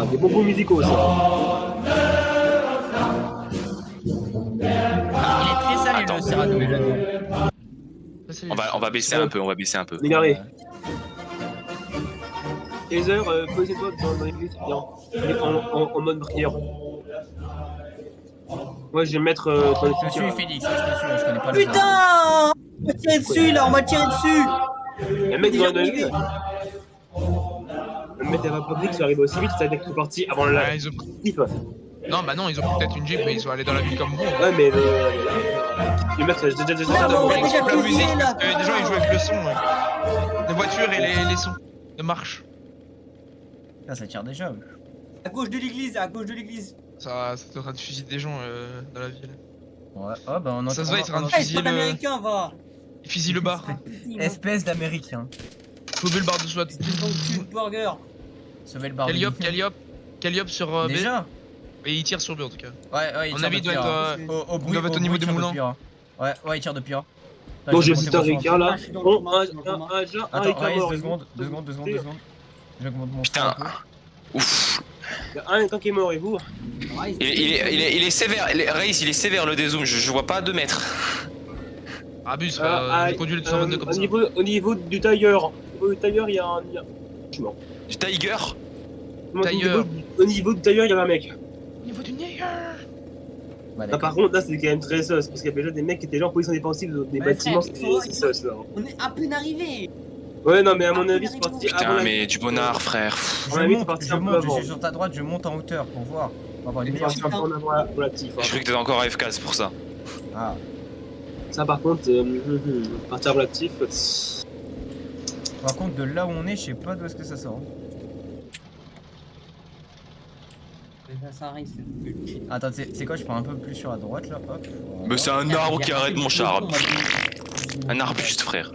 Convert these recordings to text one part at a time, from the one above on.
Ah, des bonbons musicaux, ça. Il est très salé Attends. le Cyrano. On va baisser un peu, on va baisser un peu. Égaré. Taser, posez-toi dans l'église, bien. En mode prière. Moi, je vais me mettre dans les Je te suis cimetières. Félix, je te suis, je connais pas le jeu. Putain! On m'a tiré dessus là, on m'a tiré dessus! Le mec Déjà dans l'église. arrivé. Le mec t'avait pas compris qu'il arrivait aussi vite, c'est avec qui est parti avant le Ouais, live. ils ont... Non, bah non, ils ont pris peut-être une Jeep, mais ils sont allés dans la ville comme vous. Ouais, mais le mec, j'ai déjà Ah, bah, on Ouais, a ils déjà coupent la fusillé musique, là! parce que des gens ils jouent avec le son. Les voitures et les sons de marche. Putain, ça tire déjà. À gauche de l'église, à gauche de l'église. Ça est en train de fusiller des gens dans la ville. Ouais, oh bah on entend. Ça se voit, il est en train de Ah, fusiller c'est pas le... américain, va! Il fusille le bar. Espèce d'américain. Sauver le bar de SWAT. Donc, tu burger. Sauver le bar. Calliope sur B. Déjà. Et il tire sur B en tout cas. Ouais, il On tire avis, il depuis doit A. être. Au bruit, doit être au niveau il des tire moulins. depuis A. Ouais, il tire depuis A. Bon, j'ai Attends, vu un Ricard là. Je suis dans le Bon, coma, je suis dans le coma. un Ricard Raïs, mort. 2 secondes. J'augmente mon Putain. son un peu. Ouf. Il y a un Ricard qui est mort et vous. Il est sévère. Raïs, il est sévère le dézoom. Je vois pas à 2 mètres. Abuse, il conduit le 222 comme ça. Au niveau du tailleur. Au niveau du tailleur, il y a un. Je suis mort. Du Tiger. Tailleur. Au niveau du tailleur, il y avait un mec. Au niveau du Niger. Bah, Là, par contre, là, c'est quand même très sus parce qu'il y avait déjà des mecs qui étaient là en position défensive des Ouais, bâtiments. frère, C'est sus là. On est à peine arrivé! Ouais, non, mais à mon avis, c'est parti avant Putain, la. mais du bonnard, frère. À mon avis, c'est parti je un peu monte, je avant. suis sur ta droite, je monte en hauteur pour voir. Pour avoir une C'est meilleure parti un peu en avant pour la tif. Je crois que t'étais encore AFK, c'est pour ça. Ah, Ça, par contre, partir pour la tif. par contre, de là où on est, je sais pas d'où est-ce que ça sort. Ça arrive, c'est. Attends, c'est quoi, je prends un peu plus sur la droite là, hop. Mais c'est un arbre qui arrête mon char. Un arbuste, frère.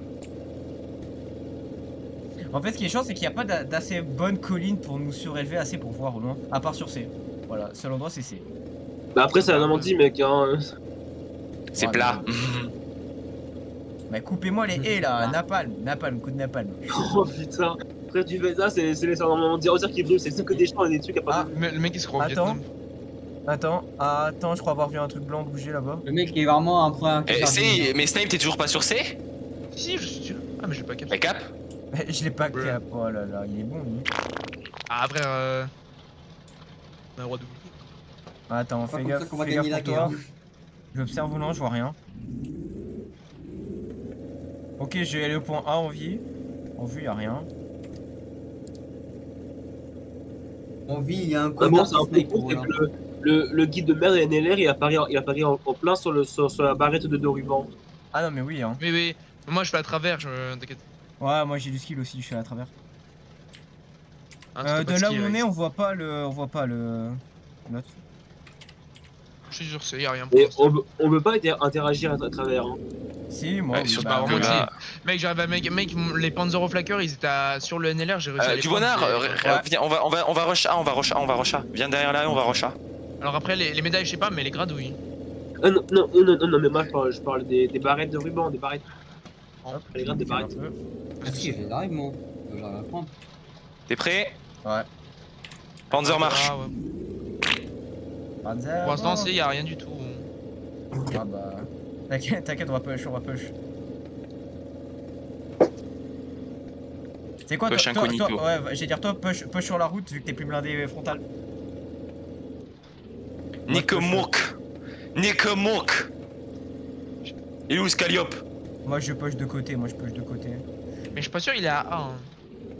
En fait, ce qui est chiant, c'est qu'il n'y a pas d'assez bonne colline pour nous surélever assez pour voir au loin. À part sur C. Voilà, seul endroit c'est C. Bah, après, c'est la Normandie, mec. Hein. C'est Ouais, plat. Mais coupez-moi les haies là, napalm, coup de napalm. Oh putain. Après, tu fais ça, c'est les Normandie. On dirait qu'ils brûlent, c'est que des champs et des trucs à part. Mais le mec il se croit au Attends. Vietnam. Attends, je crois avoir vu un truc blanc bouger là-bas. Le mec est vraiment un point. Mais Snipe, t'es toujours pas sur C? Si, je suis sûr. Ah, mais j'ai pas capté. Mais cap? Je l'ai pas Ouais. cap. Oh là là, il est bon lui. Ah, frère, on a le droit de Attends, Pas fais comme gaffe, ça qu'on va fais gagner gaffe la pour toi. guerre. J'observe au loin, je vois rien. Ok, je vais aller au point A en vie. En vue, y a rien. On vit, il y a un Ah connard bon, c'est un qui peu snipe, con, c'est voilà. que le guide de merde NLR, il apparaît en plein sur la barrette de ruban. Ah non, mais oui, hein. Oui. Moi je fais à travers, t'inquiète. Ouais, moi j'ai du skill aussi, je suis à travers. Hein, t'as pas De là où ski, on Rex. est, on voit pas le. L'autre. Je suis sûr, c'est y'a rien pour Et l'instant. on peut pas interagir à travers. Hein. Si, moi. Ouais, oui, surtout bah, vraiment, que si. là. Mec, j'arrive à mec, les Panzeroflacker, ils étaient sur le NLR, j'ai réussi à les Du prendre, bonnard, j'ai- viens, on va rush A, on va rush A. Viens derrière là, on va rush A. Alors après, les médailles, je sais pas, mais les grades, oui. Non, mais moi je parle des barrettes de ruban, des barrettes. Hop, Les grades des un barrettes. peu. Ah si, j'arrive moi. J'arrive à prendre. T'es prêt? Ouais. Panzer marche. Ah, ouais. Panzer, Pour l'instant, c'est y'a rien du tout. Ah bah. T'inquiète, on va push. C'est quoi Push toi, incognito. ouais, j'allais dire toi, push sur la route vu que t'es plus blindé frontal. Nick Mook. Il est où ce Calliope? Moi je push de côté, Mais je suis pas sûr, il est à A. Hein.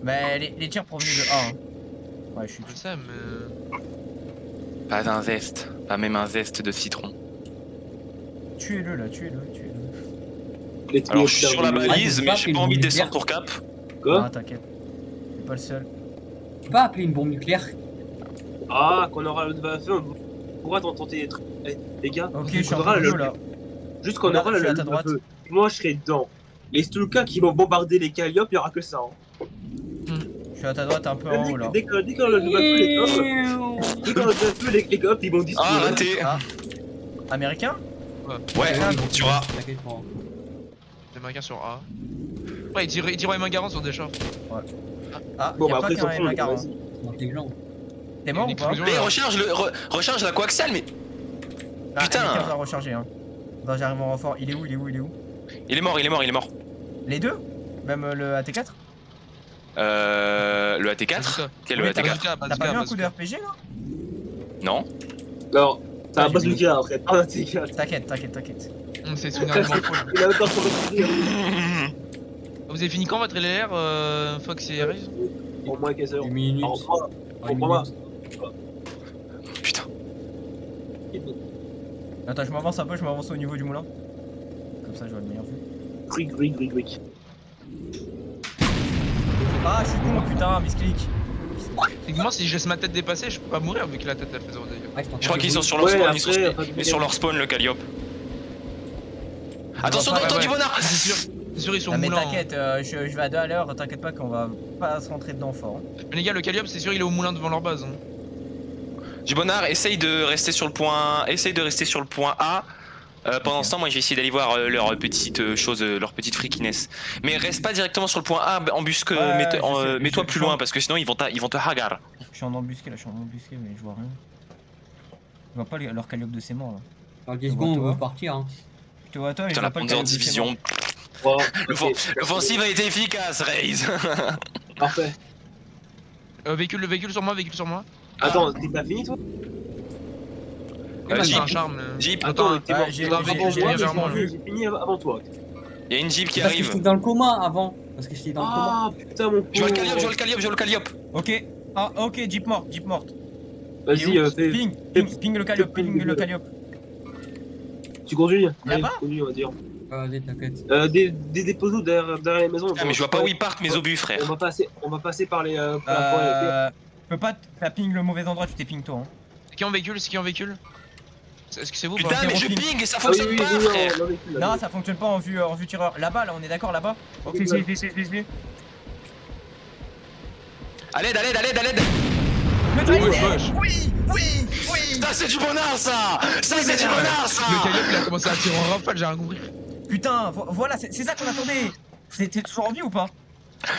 Bah les tirs provenus de A. Hein. Ouais, je suis. Je sais, mais. Pas un zeste. Pas même un zeste de citron. Tuez-le là, tuez-le. Alors je suis sur la balise, c'est mais pas j'ai une pas envie de bombe descendre nucléaire. pour cap. Quoi? Ah t'inquiète. Je suis pas le seul. Tu peux pas appeler une bombe nucléaire? Ah, qu'on aura le feu, on pourra tenter des trucs. Les gars, Ok, on je suis en aura train de le- là. juste qu'on Regarde, aura je suis à ta le droite. feu. Moi je serai dedans. Les Stuka qui vont bombarder les Calliope, il y aura que ça. Hein. Je suis à ta droite un peu en haut là. Dès que le feu les top, dès que le feu les Calliope, ils vont Ah, disparaître. raté. Ah. Américain? Ouais, tu auras. T'inquiète pas. Les Américains sur A. Ouais, ils tirent les mains garants sur des chars. Ah, Bon, y'a bah pas après, qu'un surtout, M1 vas-y. C'est intelligent. T'es mort ou pas? explosion. Mais recharge la coaxiale, mais Ah, putain. il est 15 à recharger hein. Attends, j'arrive en renfort. Il est où? il est mort. Les deux? Même le AT4? Le AT4? Bazooka. Quel Oui, le AT4? T'as pas vu un coup de RPG là? Non. Alors, c'est un Ah, j'ai bazooka après, pas un T4. T'inquiète. C'est souvenir de mon épaule. Il a même pas trop de Vous avez fini quand votre LR, Fox et Raze? Au moins 15 heures. Une minute. Alors, moi, Une pour moi. minute. Putain. Attends, je m'avance un peu, je m'avance au niveau du moulin. Comme ça, j'aurai une meilleure vue. Grick. Ah, je suis con, putain, misclick. Et que moi, si je laisse ma tête dépasser, je peux pas mourir vu que la tête elle fait 0 dégâts. Reste en Je crois qu'ils sont sur Ouais, leur spawn, après, ils sont sur leur spawn, le Calliope. Attention, va dans pas- le temps du bonheur. C'est sûr, ils sont Ah, mais moulants. t'inquiète, je vais à 2 à l'heure, t'inquiète pas qu'on va pas se rentrer dedans fort. Hein. Mais les gars, le Calliope, c'est sûr, il est au moulin devant leur base. Hein. Du bonheur, essaye de rester sur le point A. Pendant ce temps, moi, je vais essayer d'aller voir leurs petites choses, leurs petites freakiness. Mais reste pas directement sur le point A, embusque, Ouais, mets-toi je plus sais. loin parce que sinon ils vont te hagar. Je suis en embusqué là, mais je vois rien. Je vois pas leur calliope de ses morts là. Dans 10 Je vois secondes, on toi. va partir. Hein. Je te vois toi, mais je Putain, vois la pas le Panzer calliope de ses Division. morts. Bon, ok, L'offensive a été efficace, Raze. parfait. Véhicule sur moi. Attends, t'es pas fini toi? C'est Jeep. un charme. Jeep, Attends, t'es Ah, mort. j'ai- Avant j'ai- moi, j'ai mais légèrement j'ai fini avant toi. il y a une Jeep qui Parce que arrive. j'étais dans le coma avant. Parce que j'étais dans le coma. Ah putain mon Je vois le pauvre. Calliope. Ok, ah ok, Jeep morte. Vas-y, Il est où fais. ping le calliope, Tu conduis. Y'a Allez, pas conduis, on va dire. Vas-y, t'inquiète. Des dépots derrière les maisons. Ah, mais je vois pas où ils partent mes obus, frère. On va passer par les. par la forêt, Je peux pas t'as ping le mauvais endroit, tu t'es ping toi. Hein. C'est qui en véhicule Est-ce que c'est vous ou pas? Putain, mais je Zéro ping et ça Ah oui, fonctionne oui, pas, oui, frère. non, véhicule, là, Non, ça fonctionne pas en vue tireur. Là-bas, là, on est d'accord là-bas. Ok, Oui, suis. À l'aide. Mais Ouais, wesh. Oui. Putain, c'est du bonheur, ça. Ça, c'est du bonheur, ça. Le Calliope, il a commencé à tirer en rafale, j'ai rien compris. Putain, voilà, c'est ça qu'on attendait. T'es toujours en vie ou pas?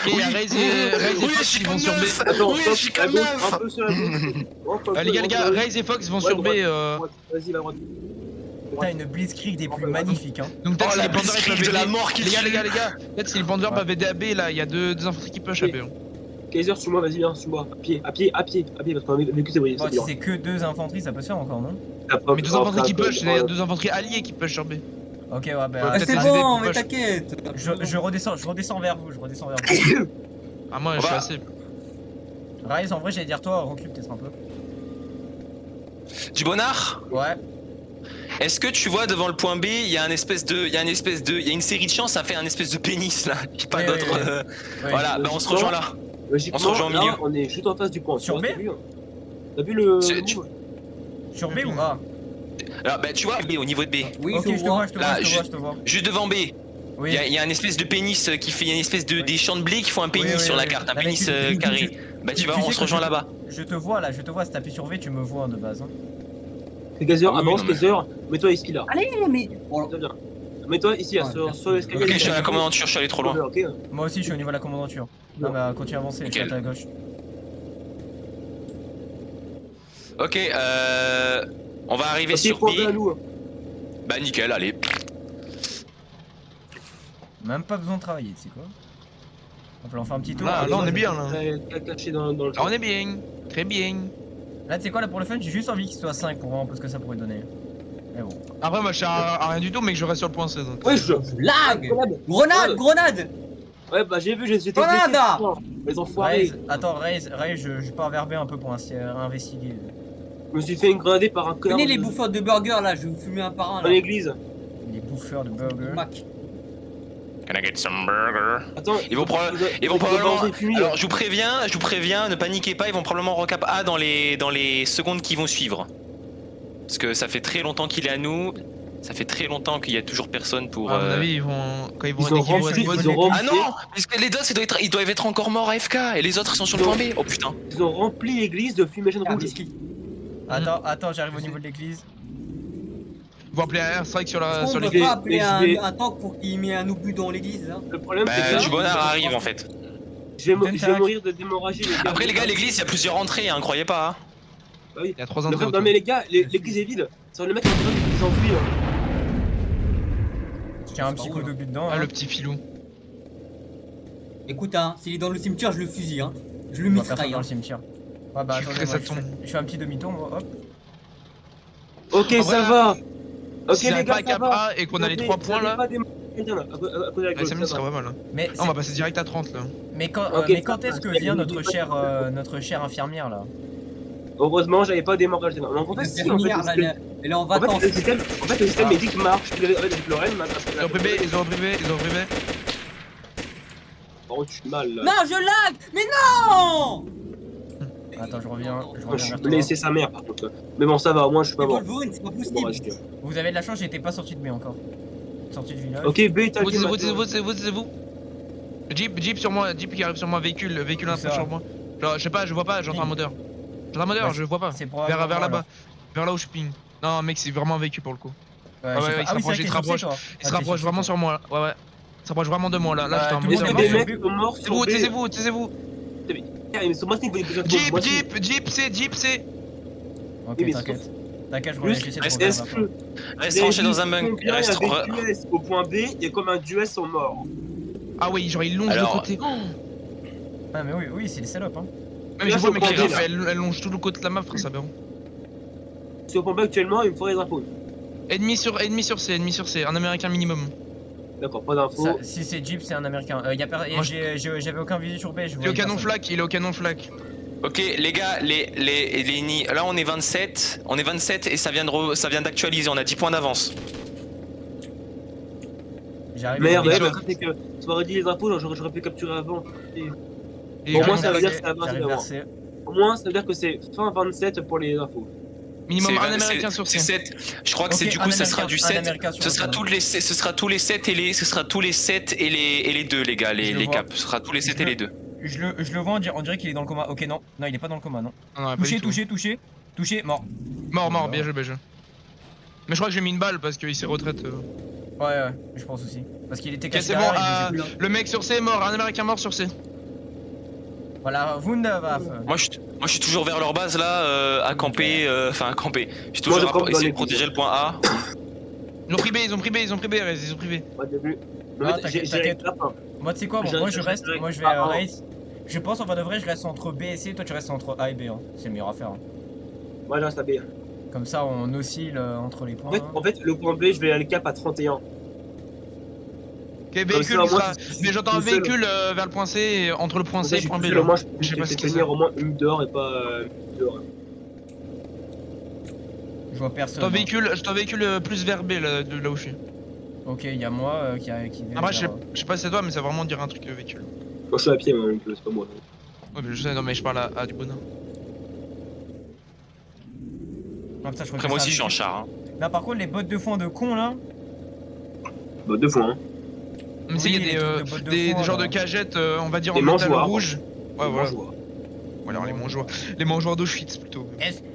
Et il y a Raze et Oui, je Fox suis qui vont comme sur B. neuf. Attends, Oui, stop, je suis à comme gauche, neuf. un peu sur la gauche. Hop, hop, Les gars, hop, Raze et Fox vont ouais, sur B. droite. Vas-y, va à droite. Putain, une blitzkrieg des plus magnifiques. Hein. Donc peut-être Oh, si la les bandeurs ils blitzkrieg peuvent de la aider. mort qui Les tue. gars, peut-être si les bandeurs peuvent aider à B, là, il y a deux infanteries qui push à B. Hein. Kaiser, suis-moi, vas-y, viens, suis-moi. À pied, parce qu'on a vécu, c'est voyez, Bon, c'est si bien. c'est que 2 infanteries, ça peut se faire encore, non? Mais deux infanteries qui push, c'est-à-dire deux infanteries alliés qui push sur B. Ok, ouais, Ouais, bah. Ah, peut-être c'est les aider bon, pour mais push. t'inquiète. Je redescends vers vous, Ah, moi, On je suis va- assez. Rise, en vrai, j'allais dire toi, recule peut-être un peu. Du bonheur. Ouais. Est-ce que tu vois devant le point B, il y a une série de chances, ça fait un espèce de pénis là, pas Oui, d'autre. oui, oui. Oui. Voilà, bah on se rejoint là. Logiquement, On se rejoint au là, milieu. on est juste en face du pont. Sur tu vois, B? T'as vu le. Tu- Sur B ou A? Alors bah tu vois B, au niveau de B, Oui, Ok, je te vois, je te Là, vois. juste devant B, Oui. il y a une espèce de pénis qui fait, il y a une espèce de Oui. des champs de blé qui font un pénis Oui, sur la oui. carte, un Ah, mais pénis carré. Bah tu vois, tu on sais se que rejoint je- là-bas. Je te vois là, si t'appuies sur V, tu me vois de base. Hein. C'est Kaiser, Ah oui, avance, non, mais- Kaiser, mets-toi ici là. Allez, mais. Bon, Viens. Mets-toi ici, là, Ouais, sur l'escalier. Ok, je suis à la commandanture, je suis allé trop loin. Ok. Moi aussi, je suis au niveau de la commandanture. Non, mais continue à avancer, je suis à ta gauche. Ok, on va arriver Ok, sur point B à B. nous. Bah nickel, allez. Même pas besoin de travailler, tu sais quoi. On peut en faire un petit tour. Là, on est bien là. Caché dans le. Ah, on est bien. Très bien. Là, tu sais quoi, là pour le fun, j'ai juste envie qu'il soit 5 pour voir un peu ce que ça pourrait donner. Mais bon. Après, moi, je suis à rien du tout, mais que je reste sur le point C. Donc. Ouais, je. lag. Grenade. Grenade. Ouais, bah j'ai vu, j'étais Grenade. blessé. Les enfoirés. Raise, je pars vers B un peu pour investiguer. Je me suis fait une grenade par un connard. Venez les bouffeurs de burgers là, je vais vous fumer un par un Dans là. l'église. Les bouffeurs de burger. Mac. Can I get some burger? Attends, Ils vont probablement. Alors je vous préviens, ne paniquez pas, ils vont probablement recap A dans les secondes qui vont suivre. Parce que ça fait très longtemps qu'il est à nous, ça fait très longtemps qu'il y a toujours personne pour. À mon avis, ils vont. Quand ils vont Ils ont rempli, Ah non, parce que les dos ils doivent être encore morts AFK et les autres ils sont sur le point B. Oh putain. Ils ont rempli l'église de fumigène Ah, rouge. biscuit. Attends, j'arrive au niveau de l'église. Ils vont appeler un air strike sur Est-ce qu'on les. peut pas appeler je vais- un tank pour qu'il mette un obus dans l'église là? Le problème, Bah c'est que. du bonheur arrive en fait. Je vais mourir de d'hémorragie. Les gars. Après les gars, l'église il y a plusieurs entrées, hein, croyez pas. Hein. Bah oui. Il y a 3 Non, entrées non autour. mais les gars, l'église est vide. C'est le mec qui s'enfuit. Hein. Tiens, un petit coup d'obus dedans. Ah, hein. le petit filou. Écoute, hein, s'il est dans le cimetière, je le fusille, hein. Je le Il y a personne mitraille, dans hein. le cimetière. Ouais, bah Je attendez, ferai moi, ça je tombe. fais un petit demi-tour, moi, hop. Ok, En ça vrai, va. Ok Si les j'avais gars, pas ça cap va. A et qu'on a les 3 points là, Pas des internes, à cause de la ouais, gueule, 5 minutes ça serait va. pas mal. Hein. Mais, Ah, on va passer direct à 30 là. mais quand, Ok, mais ça quand va. est-ce que Il y a vient une notre chère infirmière là? Heureusement, j'avais pas démoralisé. Non, en fait, La si, en fait, dernière, là, elle est en en fait, vacances. le système, Ah. médic marche. Puis avec Lorraine, Ils ont privé, ils ont privé, ils ont privé. Oh, tu es mal là. Non, je lag. Mais non. Attends, je reviens Je vers suis toi. blessé sa mère par contre. Mais bon, ça va, au moins je suis pas Mais mort. Wolverine, c'est pas Bon, possible. reste. Vous avez de la chance, j'étais pas sorti de B encore. Sorti du village. Ok, B, t'as Vous, le c'est vous. Jeep sur moi, Jeep qui arrive sur moi, véhicule Où un ça peu sur moi. Genre, je sais pas, je vois pas, j'entends un moteur. J'entends un moteur, Ouais, je vois pas. C'est probablement Vers moi, là-bas, alors. vers là où je ping. Non, mec, c'est vraiment un véhicule pour le coup. Ouais, Ouais, je sais ouais, pas. il Ah oui, se c'est vrai rapproche, qu'il est sur C, toi. Il se rapproche vraiment sur moi. Ouais, ouais. Il se rapproche vraiment de moi là. Là, Tout j'étais en le Est-ce monde que est des mort mecs sur B. sont morts sur B Taisez-vous. Mais sur moi, c'est que vous Jeep, c'est. Ok, Oui, mais t'inquiète. T'inquiète, je Plus, j'essaie de est-ce revenir vers toi. que Reste tranché dans un bunker. combien Reste il y avait d'US au point B et comme un d'US sont morts? Ah oui, genre il longe Alors, le côté. Oh Ah, mais oui, c'est des salopes, hein. mais là, je vois, je mec, les comprends, rafles, là. elles longent tout le côté de la map, frère, ça aberrant. Si au point B actuellement, il me faudrait des infos. Ennemi sur C, un américain minimum. D'accord, pas d'infos. Ça, si c'est Jeep, c'est un américain. Moi, J'avais aucun visu sur B. Je Il est voyais au canon personne. flac, il est au canon flac. Ok, les gars, là on est 27. On est 27 et ça vient d'actualiser. On a 10 points d'avance. J'arrive. Merde, au ouais, début. mais c'est que tu m'aurais dit les infos, j'aurais pu capturer avant. Et Et Au J'arrive moins, ça veut dire vers que c'est à C, 20 j'arrive d'avant. vers C. Au moins, ça veut dire que c'est fin 27 pour les infos. minimum C'est un 20 américain sur c'est C. 7. Je crois que Ok, c'est du un coup, ça sera Américain- du un 7. Américain sur Ce le sera canon. tous les 7 et les 7 et les 2 les gars, Je le les vois. caps. Ce sera tous les 7 et les 2. Je le vois, on dirait qu'il est dans le coma. Ok, non, il est pas dans le coma, non. Non, pas du Touché, tout. touché, mort. Mort, bien joué. Mais je crois que j'ai mis une balle parce qu'il s'est retraite. Ouais, je pense aussi. Parce qu'il était Ok, caché c'est bon, derrière, il bougeait plus. le mec sur C est mort, un américain mort sur C. Voilà, Wunderwaffe. Moi je suis toujours vers leur base là, à camper, enfin à camper. Je suis Moi, toujours je à campe dans essayer les de protéger le point A. Ils ont pris B, Rez, ils ont pris. Moi, début. Ah, t'inquiète. Moi, tu sais quoi, moi je reste, moi je vais race. Je pense en vrai de vrai, je reste entre B et C, toi tu restes entre A et B. Hein. C'est le meilleur à faire. Hein. Moi, je reste à B. Comme ça, on oscille entre les points. En fait, le point B, je vais aller cap à 31. Ok, Comme véhicule, ça, il moi, sera. je suis Mais j'entends un tout seul. véhicule vers le point C, et entre le point C et le point B. Moi, Là. je Je sais pas ce vais que c'est. tenir au moins une dehors et pas dehors. Je vois personne. Je hein. t'en véhicule plus vers B là, de là où je suis. Ok, il y a moi qui Après, je sais pas si c'est toi, mais ça va vraiment dire un truc véhicule. Moi, je suis à pied, moi, donc c'est pas moi. Ouais, mais je sais, non, mais je parle à du bonheur. Non, putain, je crois Après que moi ça- aussi je suis en char. Hein. Là, par contre, les bottes de foin de con là. Bah, 2 fois, hein. Mais tu sais, il les y a trucs de bottes de des foin, genres là. de cagettes, on va dire Des en métal mangeoires. rouge. Ouais, voilà. Bonjour. Voilà, les mangeoires. Les mangeoires d'Auschwitz plutôt.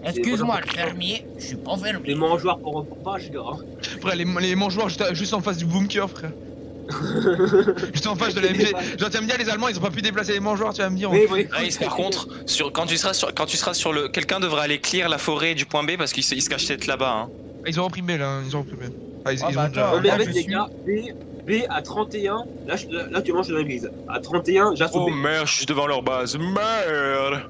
Excuse-moi, le fermier, je suis pas Les fermier. mangeoires pour repas, gars. Frère, les mangeoires juste en face du bunker, frère. Juste en face de la MG. Genre, tu vas me dire, les Allemands, ils ont pas pu déplacer les mangeoires, tu vas me dire. Oui, oui. Race, par contre, quand tu seras sur le, quelqu'un devra aller clear la forêt du point B parce qu'il se cache peut-être là-bas. Hein. Ils ont repris B là, ils ont repris B. Ah, ils Ah, ont bah, déjà. attends, Non, mais moi, en fait, je les suis- gars, B à 31. Là, tu manges dans l'église. À 31, j'assaut Oh B. merde, je suis devant leur base. Merde.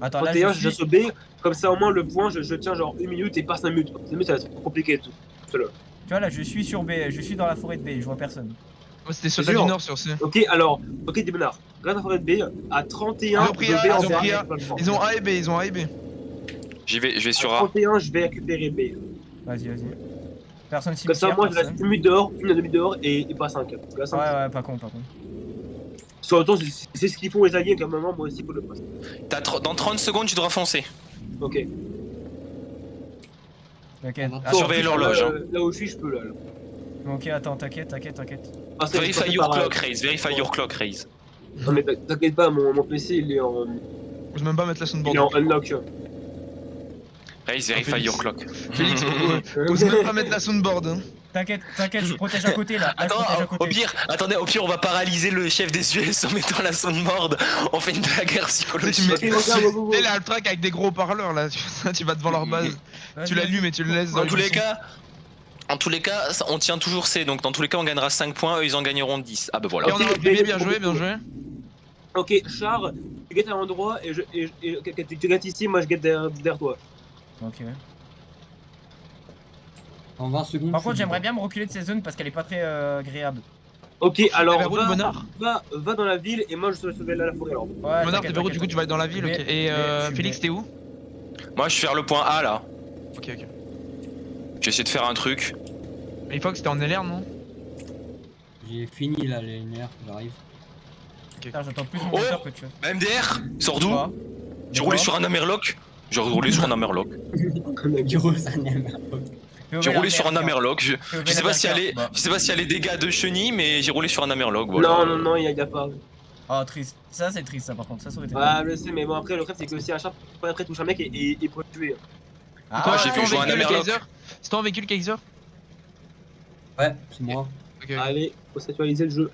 Attends, là, 31, je suis... j'assaut B. Comme ça, au moins, le point, je tiens genre 1 minute et pas 5 minutes. 5 minutes, ça va être trop compliqué et tout. Tu vois, là, je suis sur B, je suis dans la forêt de B, je vois personne. Moi, c'était soldats sûr. du Nord sur C. Ok, alors, ok, Débonard. Regarde la forêt de B. À 31, Ils ont pris je A, vais en ils ont pris bas. A. Ils ont A et B, ils ont A et B. Je vais À sur A. 31, je vais récupérer B. Vas-y. Personne Comme ça, cimetière, moi, je reste personne. 1 minute dehors, 1 dehors et pas 5. Là, 5. Ouais, pas con. Sur le temps, c'est ce qu'ils font les alliés, comme moment, moi aussi, pour le poste. Dans 30 secondes, tu devras foncer. Ok. T'inquiète. Ah, Attends, surveille l'horloge. Hein. Là où je suis, je peux, là. Ok, attends, t'inquiète. Ah, c'est- Verify c'est your par- clock, Raze. Verify your clock, Raze. Non, mais t'inquiète pas, mon PC, il est en Je vais même pas mettre la soundboard. unlock. Raze, verify your clock. Félix, ose même pas mettre la soundboard. Hein. T'inquiète, je protège à côté là. Là, je protège à Attends, côté. au pire, on va paralyser le chef des US en mettant la soundboard. On fait de la guerre psychologique. Ok, regarde, go. T'es là, le track avec des gros parleurs là, tu vas devant leur base. Vas-y, Tu l'allumes et tu le laisses dans En les tous les buissons. cas. En tous les cas, on tient toujours C, donc dans tous les cas on gagnera 5 points, eux ils en gagneront 10. Ah bah voilà. Et on a un PB, bien joué, bien joué. Ok, Char, tu guettes à l'endroit et tu guettes ici, moi je guette derrière toi. Ok. En 20 secondes. Par je contre, suis j'aimerais dedans. bien me reculer de ces zones parce qu'elle est pas très agréable. Ok, alors vers où, le Monard va dans la ville et moi je sauver la forêt alors. Ouais, Monard, t'es vers où, du coup tu vas aller dans la ville, ok. Et je Félix, vais- t'es où? Moi je suis vers le point A là. Ok, ok. J'ai essayé de faire un truc. Mais Fox, t'es en LR, non? J'ai fini là les lumières, j'arrive. Putain, j'entends plus mon Oh moteur que tu veux. MDR Sors d'où Quoi J'ai roulé sur un Amerloc. J'ai roulé sur un Amerloc. Gros, ça n'aime pas. J'ai roulé sur un Amerloc. Je sais pas s'il y a les, Bah. je sais pas s'il y a les dégâts de chenilles, mais j'ai roulé sur un Amerloc. Voilà. Non, y a pas. Oh, triste. Ça, c'est triste, ça, par contre. Ça aurait été. Ouais, je sais, mais bon, après, le truc, c'est que si un chat après touche un mec et peut le tuer. Ah, Toi, j'ai c'est vu ton jouer un véhicule, Amerloc. Kaiser? C'est ton véhicule, Kaiser? Ouais, c'est moi. Ok. Allez, faut s'actualiser le jeu.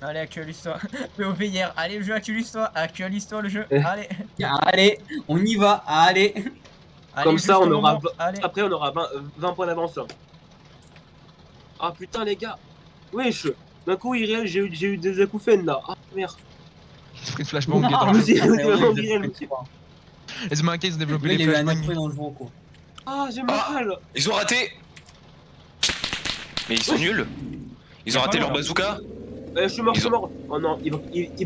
Allez, actualise-toi. POV hier. Allez, le jeu, actualise-toi. Actualise-toi, le jeu. Eh. Allez. Allez, on y va, allez. Allez, Comme ça, on jusqu'au aura. moment. Allez. Après, on aura 20 points d'avance. Ah putain, les gars. Wesh. D'un coup, irréel, j'ai eu des acouphènes là. Ah merde. J'ai pris une flashbang qui est Ah, dans mais le c'est jeu. vraiment irréel, monsieur. Les Américains, ils ont développé Lui, les il a eu un flashbangs. après dans le vent quoi. Ah, j'ai mal. Ils ont raté. Mais ils sont nuls. Ils ont raté leur bazooka. Je suis mort, Ils je suis ont- mort. Oh non, il va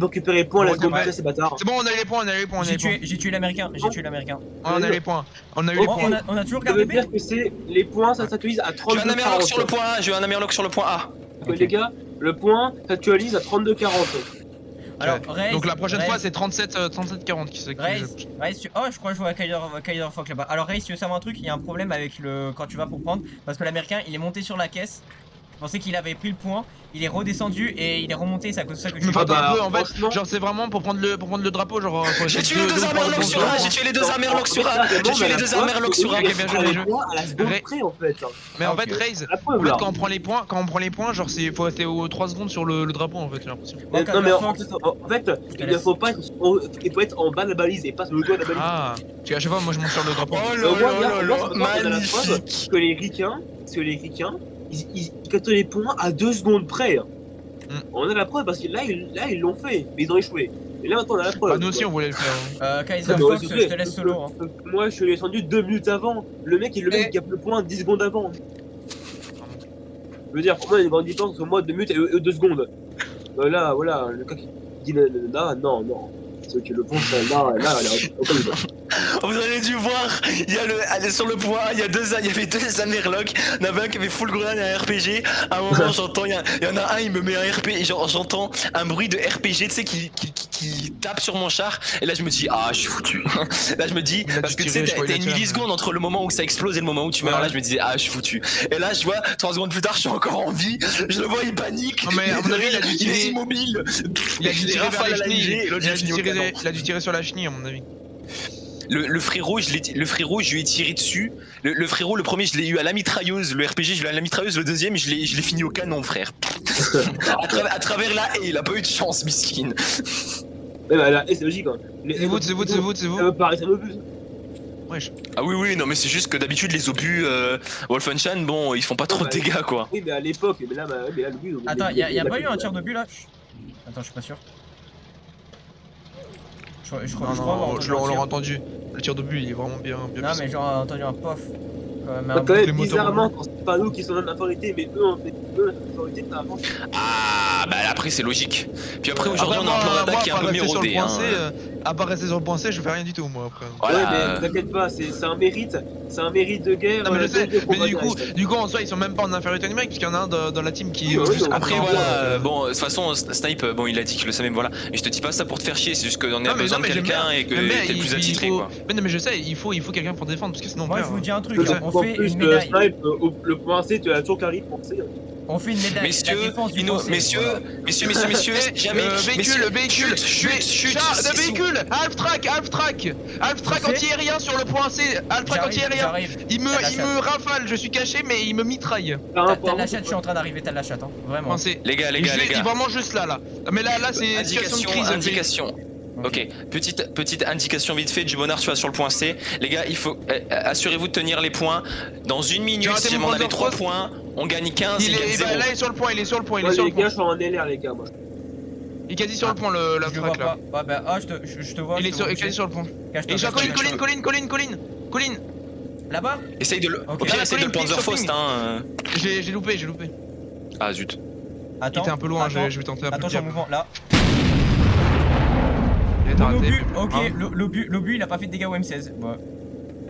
récupérer les points, Bon, la seconde ouais. après, ces bâtards. C'est bon, on a eu les points, on a eu les points, on a eu les points. J'ai tué l'américain. J'ai tué l'américain. Ouais, on a eu les points. On a eu les Oh, Bon, points. on a toujours Ça veut gardé B. dire que c'est les points, ça s'actualise à J'ai 32 un Amerloc 40. sur le point A. J'ai un Amerloc sur le point A. Les gars, le point s'actualise à 32 40. Alors, Ok. Raze. Donc la prochaine Raze, fois, c'est 37-40 qui s'active. Raze, oh, je crois que je vois Kyler Fox là-bas. Alors, Raze, tu veux savoir un truc? Il y a un problème avec le. Quand tu vas pour prendre. Parce que l'américain, il est monté sur la caisse. Je pensais qu'il avait pris le point. Il est redescendu et il est remonté. C'est à cause de ça que je Mais suis pas bah, un peu en fait, franchement- genre c'est vraiment pour prendre le drapeau, genre. faut J'ai essayer tué les de deux prendre le Amerlocs bon sur drapeau. A. J'ai tué les deux Amerlocs sur A. J'ai tué les deux Amerlocs sur A. Ok, bien joué, bien joué. À la seconde Ray- près en fait. Mais en Ok. fait, Raze, La en preuve fait, là. quand on prend les points, genre c'est faut rester aux 3 secondes sur le drapeau en fait, j'ai l'impression. Bon, Non mais Kyler Fox, en fait, il ne faut pas être, il faut être en bas de la balise et pas sur le toit de la balise. Ah, parce qu'à chaque fois, moi je monte sur le drapeau. Oh Moi, là regarde, là on là, a la magnifique. preuve que les ricains, ils captent les points à 2 secondes près. On a la preuve parce que là ils l'ont fait, mais ils ont échoué. Et là maintenant on a la preuve. Bah, nous aussi on voulait le faire. Kaiser Ah, mais Fox, ouais, je te laisse solo. Hein. Moi je suis descendu 2 minutes avant. Le mec il capte le point 10 secondes avant. Je veux dire, pour moi il y a une grande différence entre moi 2 minutes et 2 secondes. Là, voilà, le gars qui dit là, non. C'est que le point ça, là, il est Vous avez dû voir, il y a sur le point A, il y avait deux Amerlocs. Il y en avait un qui avait full grenade et un RPG. À un moment, j'entends, il y en a un, il me met un RPG. J'entends un bruit de RPG, tu sais, qui tape sur mon char. Et là, je me dis, ah, je suis foutu. Là, je me dis, Il a dû parce que tu tirer, sais, je crois, t'as il a une tiré. milliseconde entre le moment où ça explose et le moment où tu meurs. Ouais. Là, je me disais, ah, je suis foutu. Et là, je vois, 3 secondes plus tard, je suis encore en vie. Je le vois, il panique. Non, mais à mon avis, il a dû est tirer- immobile. Il a dû Les tirer vers rafales les à la chenilles. LG, et l'autre, Il a j'ai dû fini au canon. tirer- il a dû tirer sur la chenille à mon avis. Le frérot, je lui ai tiré dessus. Le frérot, le premier, je l'ai eu à la mitrailleuse. Le RPG, je l'ai eu à la mitrailleuse. Le deuxième, je l'ai fini au canon, frère. à travers la haie, il a pas eu de chance, miskin. Mais bah là, c'est logique. Hein. C'est vous. Ça me paraît, ça me buse. Wesh. Ah oui, non, mais c'est juste que d'habitude, les obus Wolfenstein, bon, ils font pas trop de dégâts, quoi. Oui, mais à l'époque, mais là, le but. Attends, y a pas eu un tir de but là? Attends, je suis pas sûr. Je crois avoir Non, entendu on un l'aurait tir. entendu. Le tir de but, il est vraiment bien. Non, mais j'ai entendu un pof. Mais un Quand même, les motos bizarrement, quand c'est pas nous qui sont en infériorité, mais eux, en fait, eux, la infériorité, ça avance. Ah, bah après, c'est logique. Puis après, aujourd'hui, on a un plan d'attaque qui est un peu mieux rodé. Hein. À part rester sur le point C, je fais rien du tout moi après. Voilà. Ouais, mais t'inquiète pas, c'est un mérite de guerre. Non mais je sais, de mais combat du coup en soi ils sont même pas en infériorité numérique puisqu'il y en a un dans la team qui est Oui, oui, juste oui. Après, en voilà, bas. bon, de toute façon, Snipe, bon, il a dit qu'il le savait, mais voilà. Mais je te dis pas ça pour te faire chier, c'est juste qu'on a Non, mais besoin de j'aime quelqu'un bien. et que J'aime bien, t'es le plus il attitré, faut- quoi. Mais non mais je sais, il faut quelqu'un pour défendre parce que sinon Moi, je frère, vous dis un truc, je sais. on En fait plus, une médaille. Snipe, le point C, tu as toujours Carrie pour C. On fait une médaille. Messieurs, la défense du Ino, français, messieurs, voilà. messieurs, jamais. Véhicule. Chut, Chat de véhicule. Half track Parfait. anti-aérien sur le point C. Half track anti-aérien. J'arrive. Il T'as la chatte. me rafale, je suis caché, mais il me mitraille. T'as la chatte, je suis en train d'arriver, t'as la chatte, hein. Vraiment. Point C. Les gars. Il est vraiment juste là. Mais là, c'est situation de crise. Indication. Ok, petite indication vite fait, Jubonard, tu vas sur le point C. Les gars, il faut assurez-vous de tenir les points. Dans une minute, raté si mon on avait Panzer 3 Frost. points, on gagne 15, il gagne 0. Là, il est sur le point, il est sur le point. Les gars, je suis en LR, les gars, moi. Il est quasi sur le point, la Je le vois track là. pas. Ouais, bah, ah, je te vois. Il est quasi sur le point. Cache-toi, Et je cache-toi. Colline. Là-bas. Essaye de le. Ok. Au pire, essaye de le Colline, Panzer ping, Faust, hein. J'ai loupé. Ah zut. Il Attends. était un peu loin, attends. je vais tenter un peu. Attention au mouvement, là. Il était raté. L'obus, ok, Hein. l'obus il a pas fait de dégâts au M16.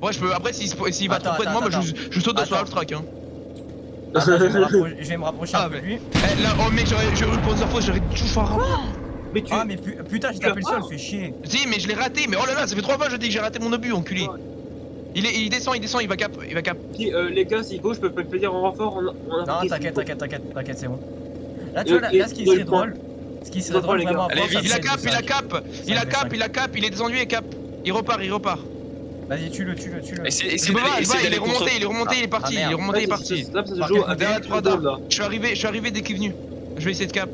Ouais, je peux. Après, s'il va Attends, trop près de moi, attends, je saute sur Attends. half track. Hein. Attends, je vais me rapprocher un peu de lui. Là, oh mec, j'aurais eu le Panzer Faust, j'aurais tout fait Mais tu. Ah, mais putain, j'ai tapé le sol, fait chier. Si, mais je l'ai raté. Mais oh là là, ça fait 3 fois que je dis que j'ai raté mon obus, enculé. Ouais. Il descend, il va cap. Puis, les gars, s'il faut, je peux te dire en renfort. On Non, t'inquiète, c'est bon. Là, tu vois, là, ce qui serait drôle. Ce qui serait drôle, vraiment. Allez, vite, Il a cap, il est descendu et cap. Il repart. Vas-y, tue-le. Essayez Il est d'aller contre. remonté, il est parti. Ah, Il est merde. remonté, il est parti. Là, ça se Par joue contre, à derrière le radar. Je suis arrivé dès qu'il est venu. Je vais essayer de cap.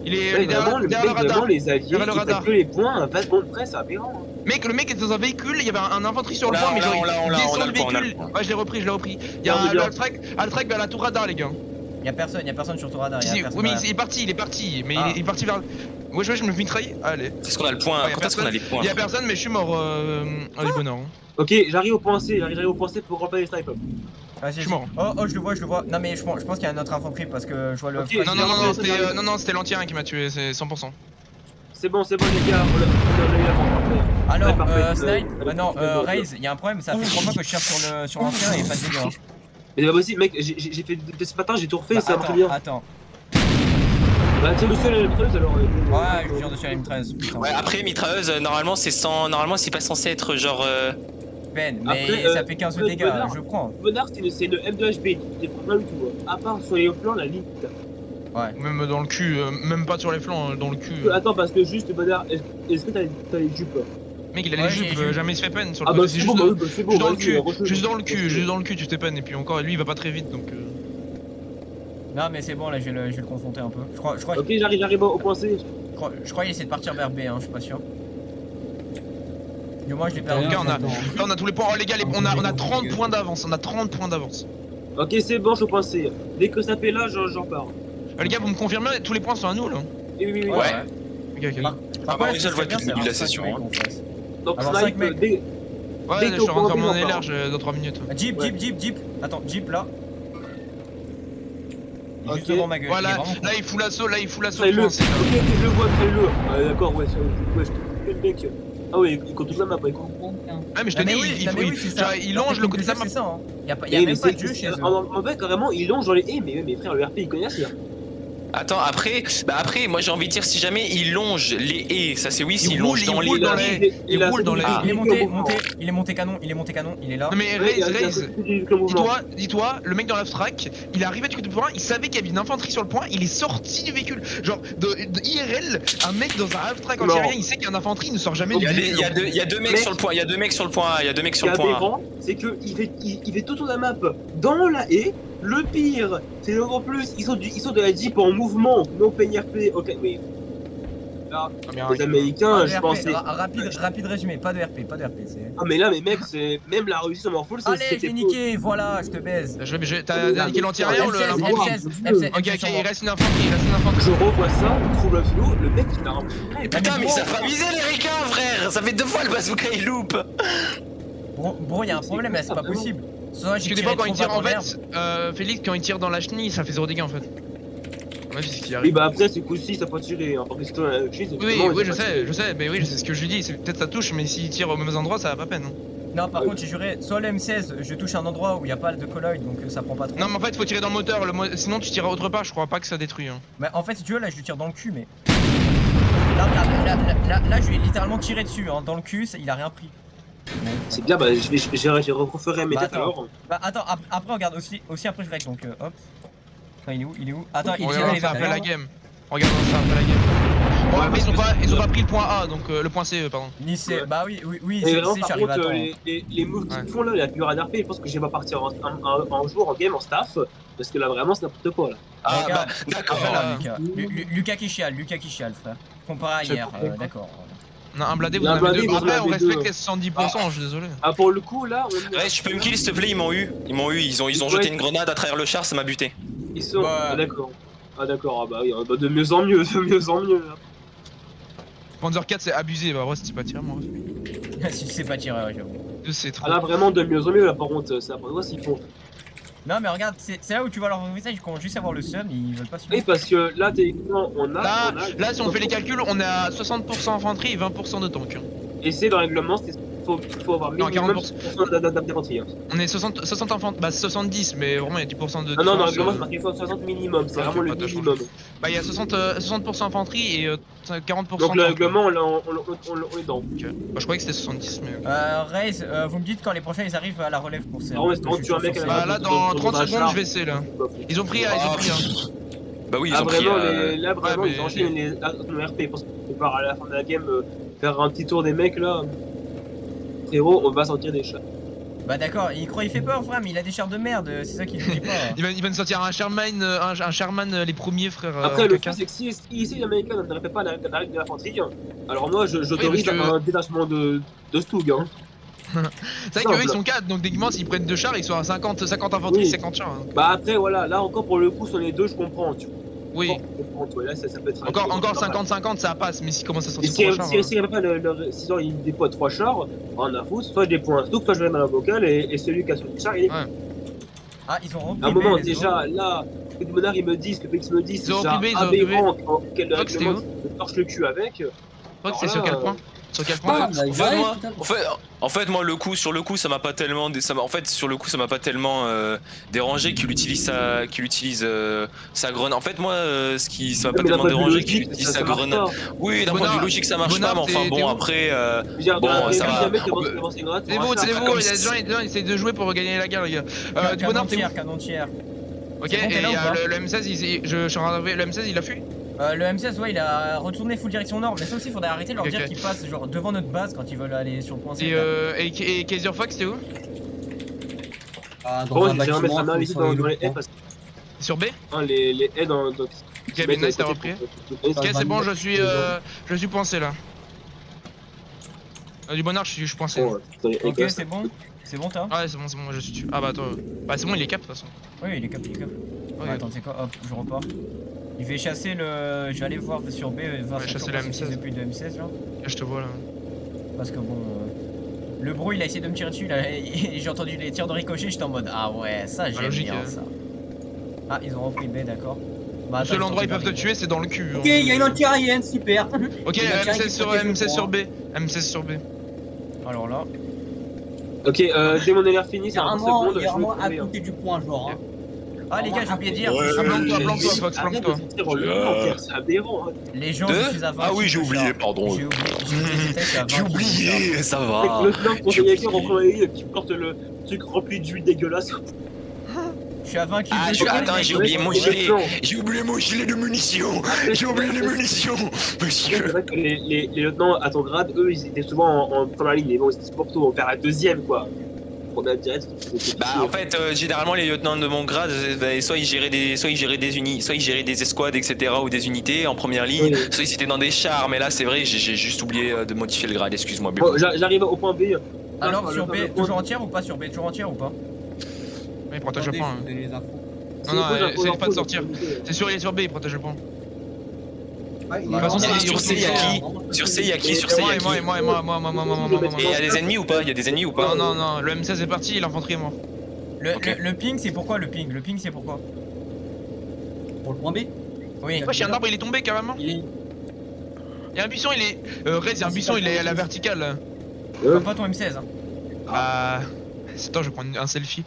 Il est derrière le radar. Les alliés, Derrière le ils radar. prennent que les points à 20 secondes près, c'est aberrant. Mec, le mec était dans un véhicule, il y avait un infanterie sur le Là, point, mais là, genre on il l'a, descend on a le le point, on a le véhicule. point. Ouais, je l'ai repris. Il y a un Altrack vers la tour radar, les gars. Y'a personne sur ton radar. Oui, mais il est parti, mais il est parti vers. Ouais, je me mitraille. Allez. Est-ce qu'on a le point? Quand est-ce qu'on a les points? Il y a personne, mais je suis mort. Allez, bonheur. Ok, j'arrive au point C, pour remplacer les snipers. Vas-y, Je suis mort. Oh, je le vois. Non, mais je pense qu'il y a un autre infanterie parce que je vois le. Ok. Non, c'était l'anti-1 qui m'a tué, c'est 100%. C'est bon, les gars, on a eu la parfait. Alors, Ouais, parfait. Snipe, non, Raze, il y a un problème, ça fait 3 fois que je cherche sur l'ancien et pas de dégâts. Hein. Mais c'est pas possible, mec, j'ai fait ce matin, j'ai tout refait, ça marche bien. Attends. Bah, tiens, le seul et le mitrailleuse alors. Ouais, je jure dessus à la M13. Putain. Ouais, après mitrailleuse, normalement c'est pas censé être genre. Ben, mais Après, ça fait 15 après, dégâts, Bonnard. je prends. Bonnard, c'est une M2HB, il défend pas du tout. À part sur les flancs, la limite. Ouais. Même dans le cul, même pas sur les flancs, dans le cul. Attends, parce que juste, Bonnard, est-ce que t'as les jupes? Mec, il a Ouais, les j'ai jupes, jupes. jamais il se fait peine sur le Ah côté, bah c'est c'est bon, c'est bon, juste dans le vas-y, cul, refais-le. juste dans le cul, tu te peines, et puis encore, lui il va pas très vite donc. Non, mais c'est bon, là, je vais le confronter un peu. Je crois Ok, j'arrive au point C. je crois qu'il essaie de partir vers B, hein, je suis pas sûr. Du moins, je l'ai perdu. Là, on a tous les points. Oh les gars, on a 30 points d'avance. Ok, c'est bon, je suis au point C. Dès que ça fait là, j'en pars. Les gars, vous me confirmez, tous les points sont à nous là. Oui. Ouais. Ok. Par bah, contre, déjà, je vois ce qui serait bien, tout le c'est début de la avoir cinq session, mecs hein. en face. Donc, Alors, cinq snipe, mecs. dès Ouais, Dès je que suis t'es au rentré point en B, on LR dans 3 minutes. Jeep. Attends, Jeep là. Il est juste Ok. devant ma gueule. il est Voilà, vraiment con. là il fout l'assaut, Traille-le. point Ok, C, là. je le vois, traille-le. Ah, d'accord, ouais, je le mec. Ah ouais, il compte toute la map, il compte. Ah, mais je te dis, il longe le côté de la map. C'est ça, hein. Y'a même pas de jeu chez eux. En fait, carrément, il longe dans les haies, mais frère, le RP, il connaît ça. Attends, après, moi j'ai envie de dire si jamais il longe les haies, ça c'est oui, s'il Il longe roule dans dans les les- haies. il roule dans les- Il est monté canon, il est là. Non mais Raze, dis-toi, le mec dans l'abstract, il est arrivé du côté du point, il savait qu'il y avait une infanterie sur le point, il est sorti du véhicule. Genre, de IRL, un mec dans un abstract anti-aérien, il sait qu'il y a une infanterie, il ne sort jamais du véhicule. Il y a deux mecs sur le point, il y a deux mecs sur le point. Ce qui est aberrant, c'est qu'il fait tout la map dans la haie. Le pire, c'est en plus, ils sont de la Jeep en mouvement, non PNRP. Ok, mais là, les Américains, je pensais. Rapide résumé, pas de RP, c'est. Ah, mais là, mais mec, c'est même la réussite en full, Allez, je l'ai niqué, voilà, je te baise. T'as niqué l'anti-aérien ou l'infanterie? M16, Ok, il reste une infanterie, Je revois ça, trouble absolu, le mec il a un. Putain, mais ça va viser les ricains, frère. Ça fait 2 fois le bazooka il loupe. Bro, y'a un problème là, c'est pas possible. Parce que des fois quand il tire en fait, Félix quand il tire dans la chenille ça fait 0 dégâts en fait. Ouais, c'est ce qui arrive. Oui, bah après, ce coup-ci, ça peut tirer. Hein, parce que c'est toi la crise. Oui, je sais, mais oui, c'est ce que je lui dis. Peut-être ça touche, mais s'il tire au mauvais endroit, ça va pas peine. Hein. Non, par contre, j'ai juré, soit le M16, je touche un endroit où il y a pas de colloid, donc ça prend pas trop. Non, mais en fait, faut tirer dans le moteur, sinon tu tires autre part, je crois pas que ça détruit. Hein. Mais en fait, si tu veux, là, je lui tire dans le cul, mais. Là, regarde, là, je lui ai littéralement tiré dessus, hein, dans le cul, il a rien pris. C'est bien, bah je referai mes têtes alors. Bah, attends, après, regarde, aussi après, je règle, donc hop. Attends, il est où? Il est où? Attends, il Regarde les ça après la verts. game. Regarde ça après la game. Bon, mais ils ont pas pris le point A, donc le point C, pardon. Nice, Ouais. bah oui, Et vraiment, je par suis arrivé à contre, temps. les moves Ouais. qu'ils font là, il y a plus rien à RP. Je pense que je vais pas partir un jour en game, en staff, parce que là, vraiment, c'est n'importe quoi là. Ah bah, Regarde. d'accord. Voilà. Lucas qui chiale, frère. Comparé à Je hier, comprends pas. d'accord. On a un bladé, Il vous y a en un avez bladé, deux. vous en Après, on avez respecte deux. les 70%, je suis désolé. Ah, pour le coup, là, on est. Ouais, tu peux me kill s'il te plaît, ils m'ont eu. Ils ont Ouais. jeté une grenade à travers le char, ça m'a buté. Ils sont. Ouais. Ah, d'accord. Ah, d'accord, ah bah oui, bah, de mieux en mieux, de mieux en mieux. Là. Panzer 4 c'est abusé, bah ouais, c'était pas tiré moi. Si tu sais pas tirer, ouais, j'avoue. 2 c'est trop. Ah, là, vraiment, de mieux en mieux, là, par contre, ça, pour moi, s'ils font. Non, mais regarde, c'est là où tu vois leur visage, ils commencent juste à avoir le seum, ils veulent pas suivre. Oui, parce que là, techniquement, on a. Là, si on fait les calculs, on est à 60% infanterie et 20% de tank. hein. Et c'est dans le règlement, il faut avoir Non, minimum 40%. 60% d'infanterie. Hein. On est 60 infanterie, bah 70, mais vraiment il y a 10% de. Ah non, dans le différence, règlement, c'est marqué 60 minimum, c'est Ah, vraiment ok, le bah, t'as minimum. Bah il y a 60% infanterie et 40% Donc le tank. règlement, là, on est dans. Ok. Bah, je croyais que c'était 70, mais. Raze, vous me dites quand les prochains ils arrivent à la relève pour ça. Ah ouais, c'est quand tu as un mec à la Bah là, dans 30 un secondes, char. je vais essayer là. Ils ont pris, hein. Bah oui, ils Ah ont pris. vraiment, là vraiment ouais, ils mais- enchaînent les RP parce qu'on part à la fin de la game faire un petit tour des mecs là. Frérot, on va sortir des chats. Bah d'accord, il croit il fait peur, frère, mais il a des chars de merde, c'est ça qu'il ne dit pas. Il va nous sortir un Sherman, un Sherman les premiers frères. Après en le caca. truc c'est que si ici les Américains ne répètent pas la règle de l'infanterie, alors moi j'autorise parce que- un détachement de Stug. Hein. C'est vrai qu'eux ils sont 4, donc techniquement s'ils prennent 2 chars, ils sont à 50 infanterie, Oui. 50 chars. hein. Bah après voilà, là encore pour le coup sur les deux je comprends. Tu vois. Oui. Je comprends, tu vois, là ça peut être Encore 50-50 ça passe, mais s'ils commencent à Et sortir si 3 chars. il n'y a pas si genre, il déploie 3 chars, on a foutu, soit je déploie un Stug, soit je mets dans la vocale et celui qui a sur le char il est. Ouais. Ah, ils ont repris À un moment les déjà, là, que des monarques ils me disent, que Félix me disent, Ils ont c'est repris, ils ont aberrant quel Toi, c'était règlement où me torche le cul avec. Je crois que c'est Alors sur là, quel point Sur quel point Ah, bah, En fait, ouais, moi, putain. en fait, moi, sur le coup, ça m'a pas tellement, en fait, sur le coup, ça m'a pas tellement dérangé qu'il utilise sa grenade. En fait, moi, ça m'a pas Mais d'un tellement point de vue dérangé logique, qu'il utilise ça sa marche grenade. pas. Oui, d'un point de vue Bonnard, logique, ça marche Bonnard, pas, mais enfin t'es bon, où après, Je veux dire, Bon, dans la ça vraie va. vie, un mec qui avance une grenade, C'est vous, ça c'est va vous, comme il y a des ça. gens ils essayent de jouer pour gagner la guerre les gars. Du bonheur t'es où canon tiers. Ok, C'est bon, t'es et là ou pas le M16, je suis en train d'arriver, le M16 il a fui Le M16, ouais, il a retourné full direction nord, mais ça aussi, faudrait arrêter de leur Ok, dire ok. qu'ils passent genre devant notre base quand ils veulent aller sur le point C. Et Kaiser Fox t'es où Ah, dans Moi, un j'aimerais mettre bâtiment, la main faut ici savoir dans les le haies point. parce que T'es sur B les haies dans. Ok, mais nice t'as repris. Ok c'est bon, je suis poincé là. Du bonheur je suis poincé. Ok, c'est bon. C'est bon, t'as Ouais c'est bon, je suis dessus. Ah bah attends. Bah c'est bon il est cap de toute façon. Oui, il est cap, il est cap. Ouais. Attends, c'est quoi? Hop, je repars. Il fait chasser le. Je vais aller voir sur B, voir Ouais, si chasser on la peut utiliser M16. plus de M16 là. Là je te vois là. Parce que bon. Le bro il a essayé de me tirer dessus là. J'ai entendu les tirs de ricochet, j'étais en mode ah ouais, ça j'aime logique, bien ça. Ah, ils ont repris B, d'accord. Bah, Le seul attends, endroit où ont ils peuvent te barricade. tuer c'est dans le cul. Ok, il y a une anti-aérienne, super. Ok, Il y a un M16 qui sur protège le M16 sur B. point. M16 sur B. Alors là. Ok, dès mon énergie fini, Il y c'est a un un seconde. il y a un moment à je vais côté du point, genre. hein. Ah les gars, j'ai oublié de dire. Ouais. Planque-toi, Fox, planque-toi. C'est aberrant. Hein. Les gens, Deux je suis à 20 Ah oui, kills j'ai de oublié, char. pardon. J'ai oublié, je suis à 20 J'ai kills de oublié, ça Mec, va. le plan pour Jaeger en premier ligne qui porte le truc rempli d'huile dégueulasse. char. Je suis à 20 kills Ah, de char. attends, les j'ai mecs. oublié mon Et le gilet. plan. J'ai oublié mon gilet de munitions. J'ai oublié les munitions, C'est monsieur. vrai que les lieutenants à ton grade, eux, ils étaient souvent en première ligne, mais bon, ils étaient souvent plutôt vers la deuxième, quoi. On a direct. Bah en fait généralement les lieutenants de mon grade soit ils géraient des escouades etc ou des unités en première ligne, Oui. soit ils étaient dans des chars, mais là c'est vrai j'ai juste oublié de modifier le grade, excuse-moi. Bon, j'arrive au point B. Alors Là, sur B, le toujours entière ou pas sur B? Toujours entière ou pas? Il protège le Attendez, point. je vous donne les infos. Non, non, essaye pas de sortir. C'est sûr, il est sur B, il protège le point. Ouais, De toute façon, Ah, il sur C, il y a qui Sur C, il y a qui Sur C, il y a Et qui moi. Et il y a des ennemis ou pas? Il y a des ennemis ou pas? Non, le M16 est parti, l'infanterie est mort. Ok. Le ping, c'est pourquoi le ping? Le ping, c'est pourquoi? Pour le point B, Oui. Wesh, il y a un arbre, il est tombé carrément. il est. Il y a un buisson, il est. Rez, il y a un buisson, il est à la verticale. là. Comme pas ton M16. Hein. Ah. Attends, je vais prendre un selfie.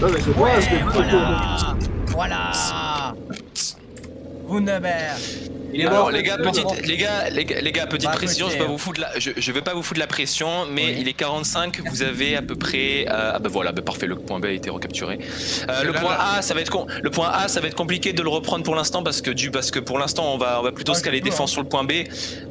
Non, mais c'est quoi Ouais, c'est voilà. Voilà. Wunderbar. Il est Alors mort. les gars, petite Bah, précision, côté, je vais pas vous foutre la pression, mais Oui. il est 45, vous avez à peu près ah bah voilà, bah parfait, le point B a été recapturé. Le là, point là. A, ça va être compliqué de le reprendre pour l'instant parce que pour l'instant on va plutôt Ah, se caler je peux, défense hein. sur le point B.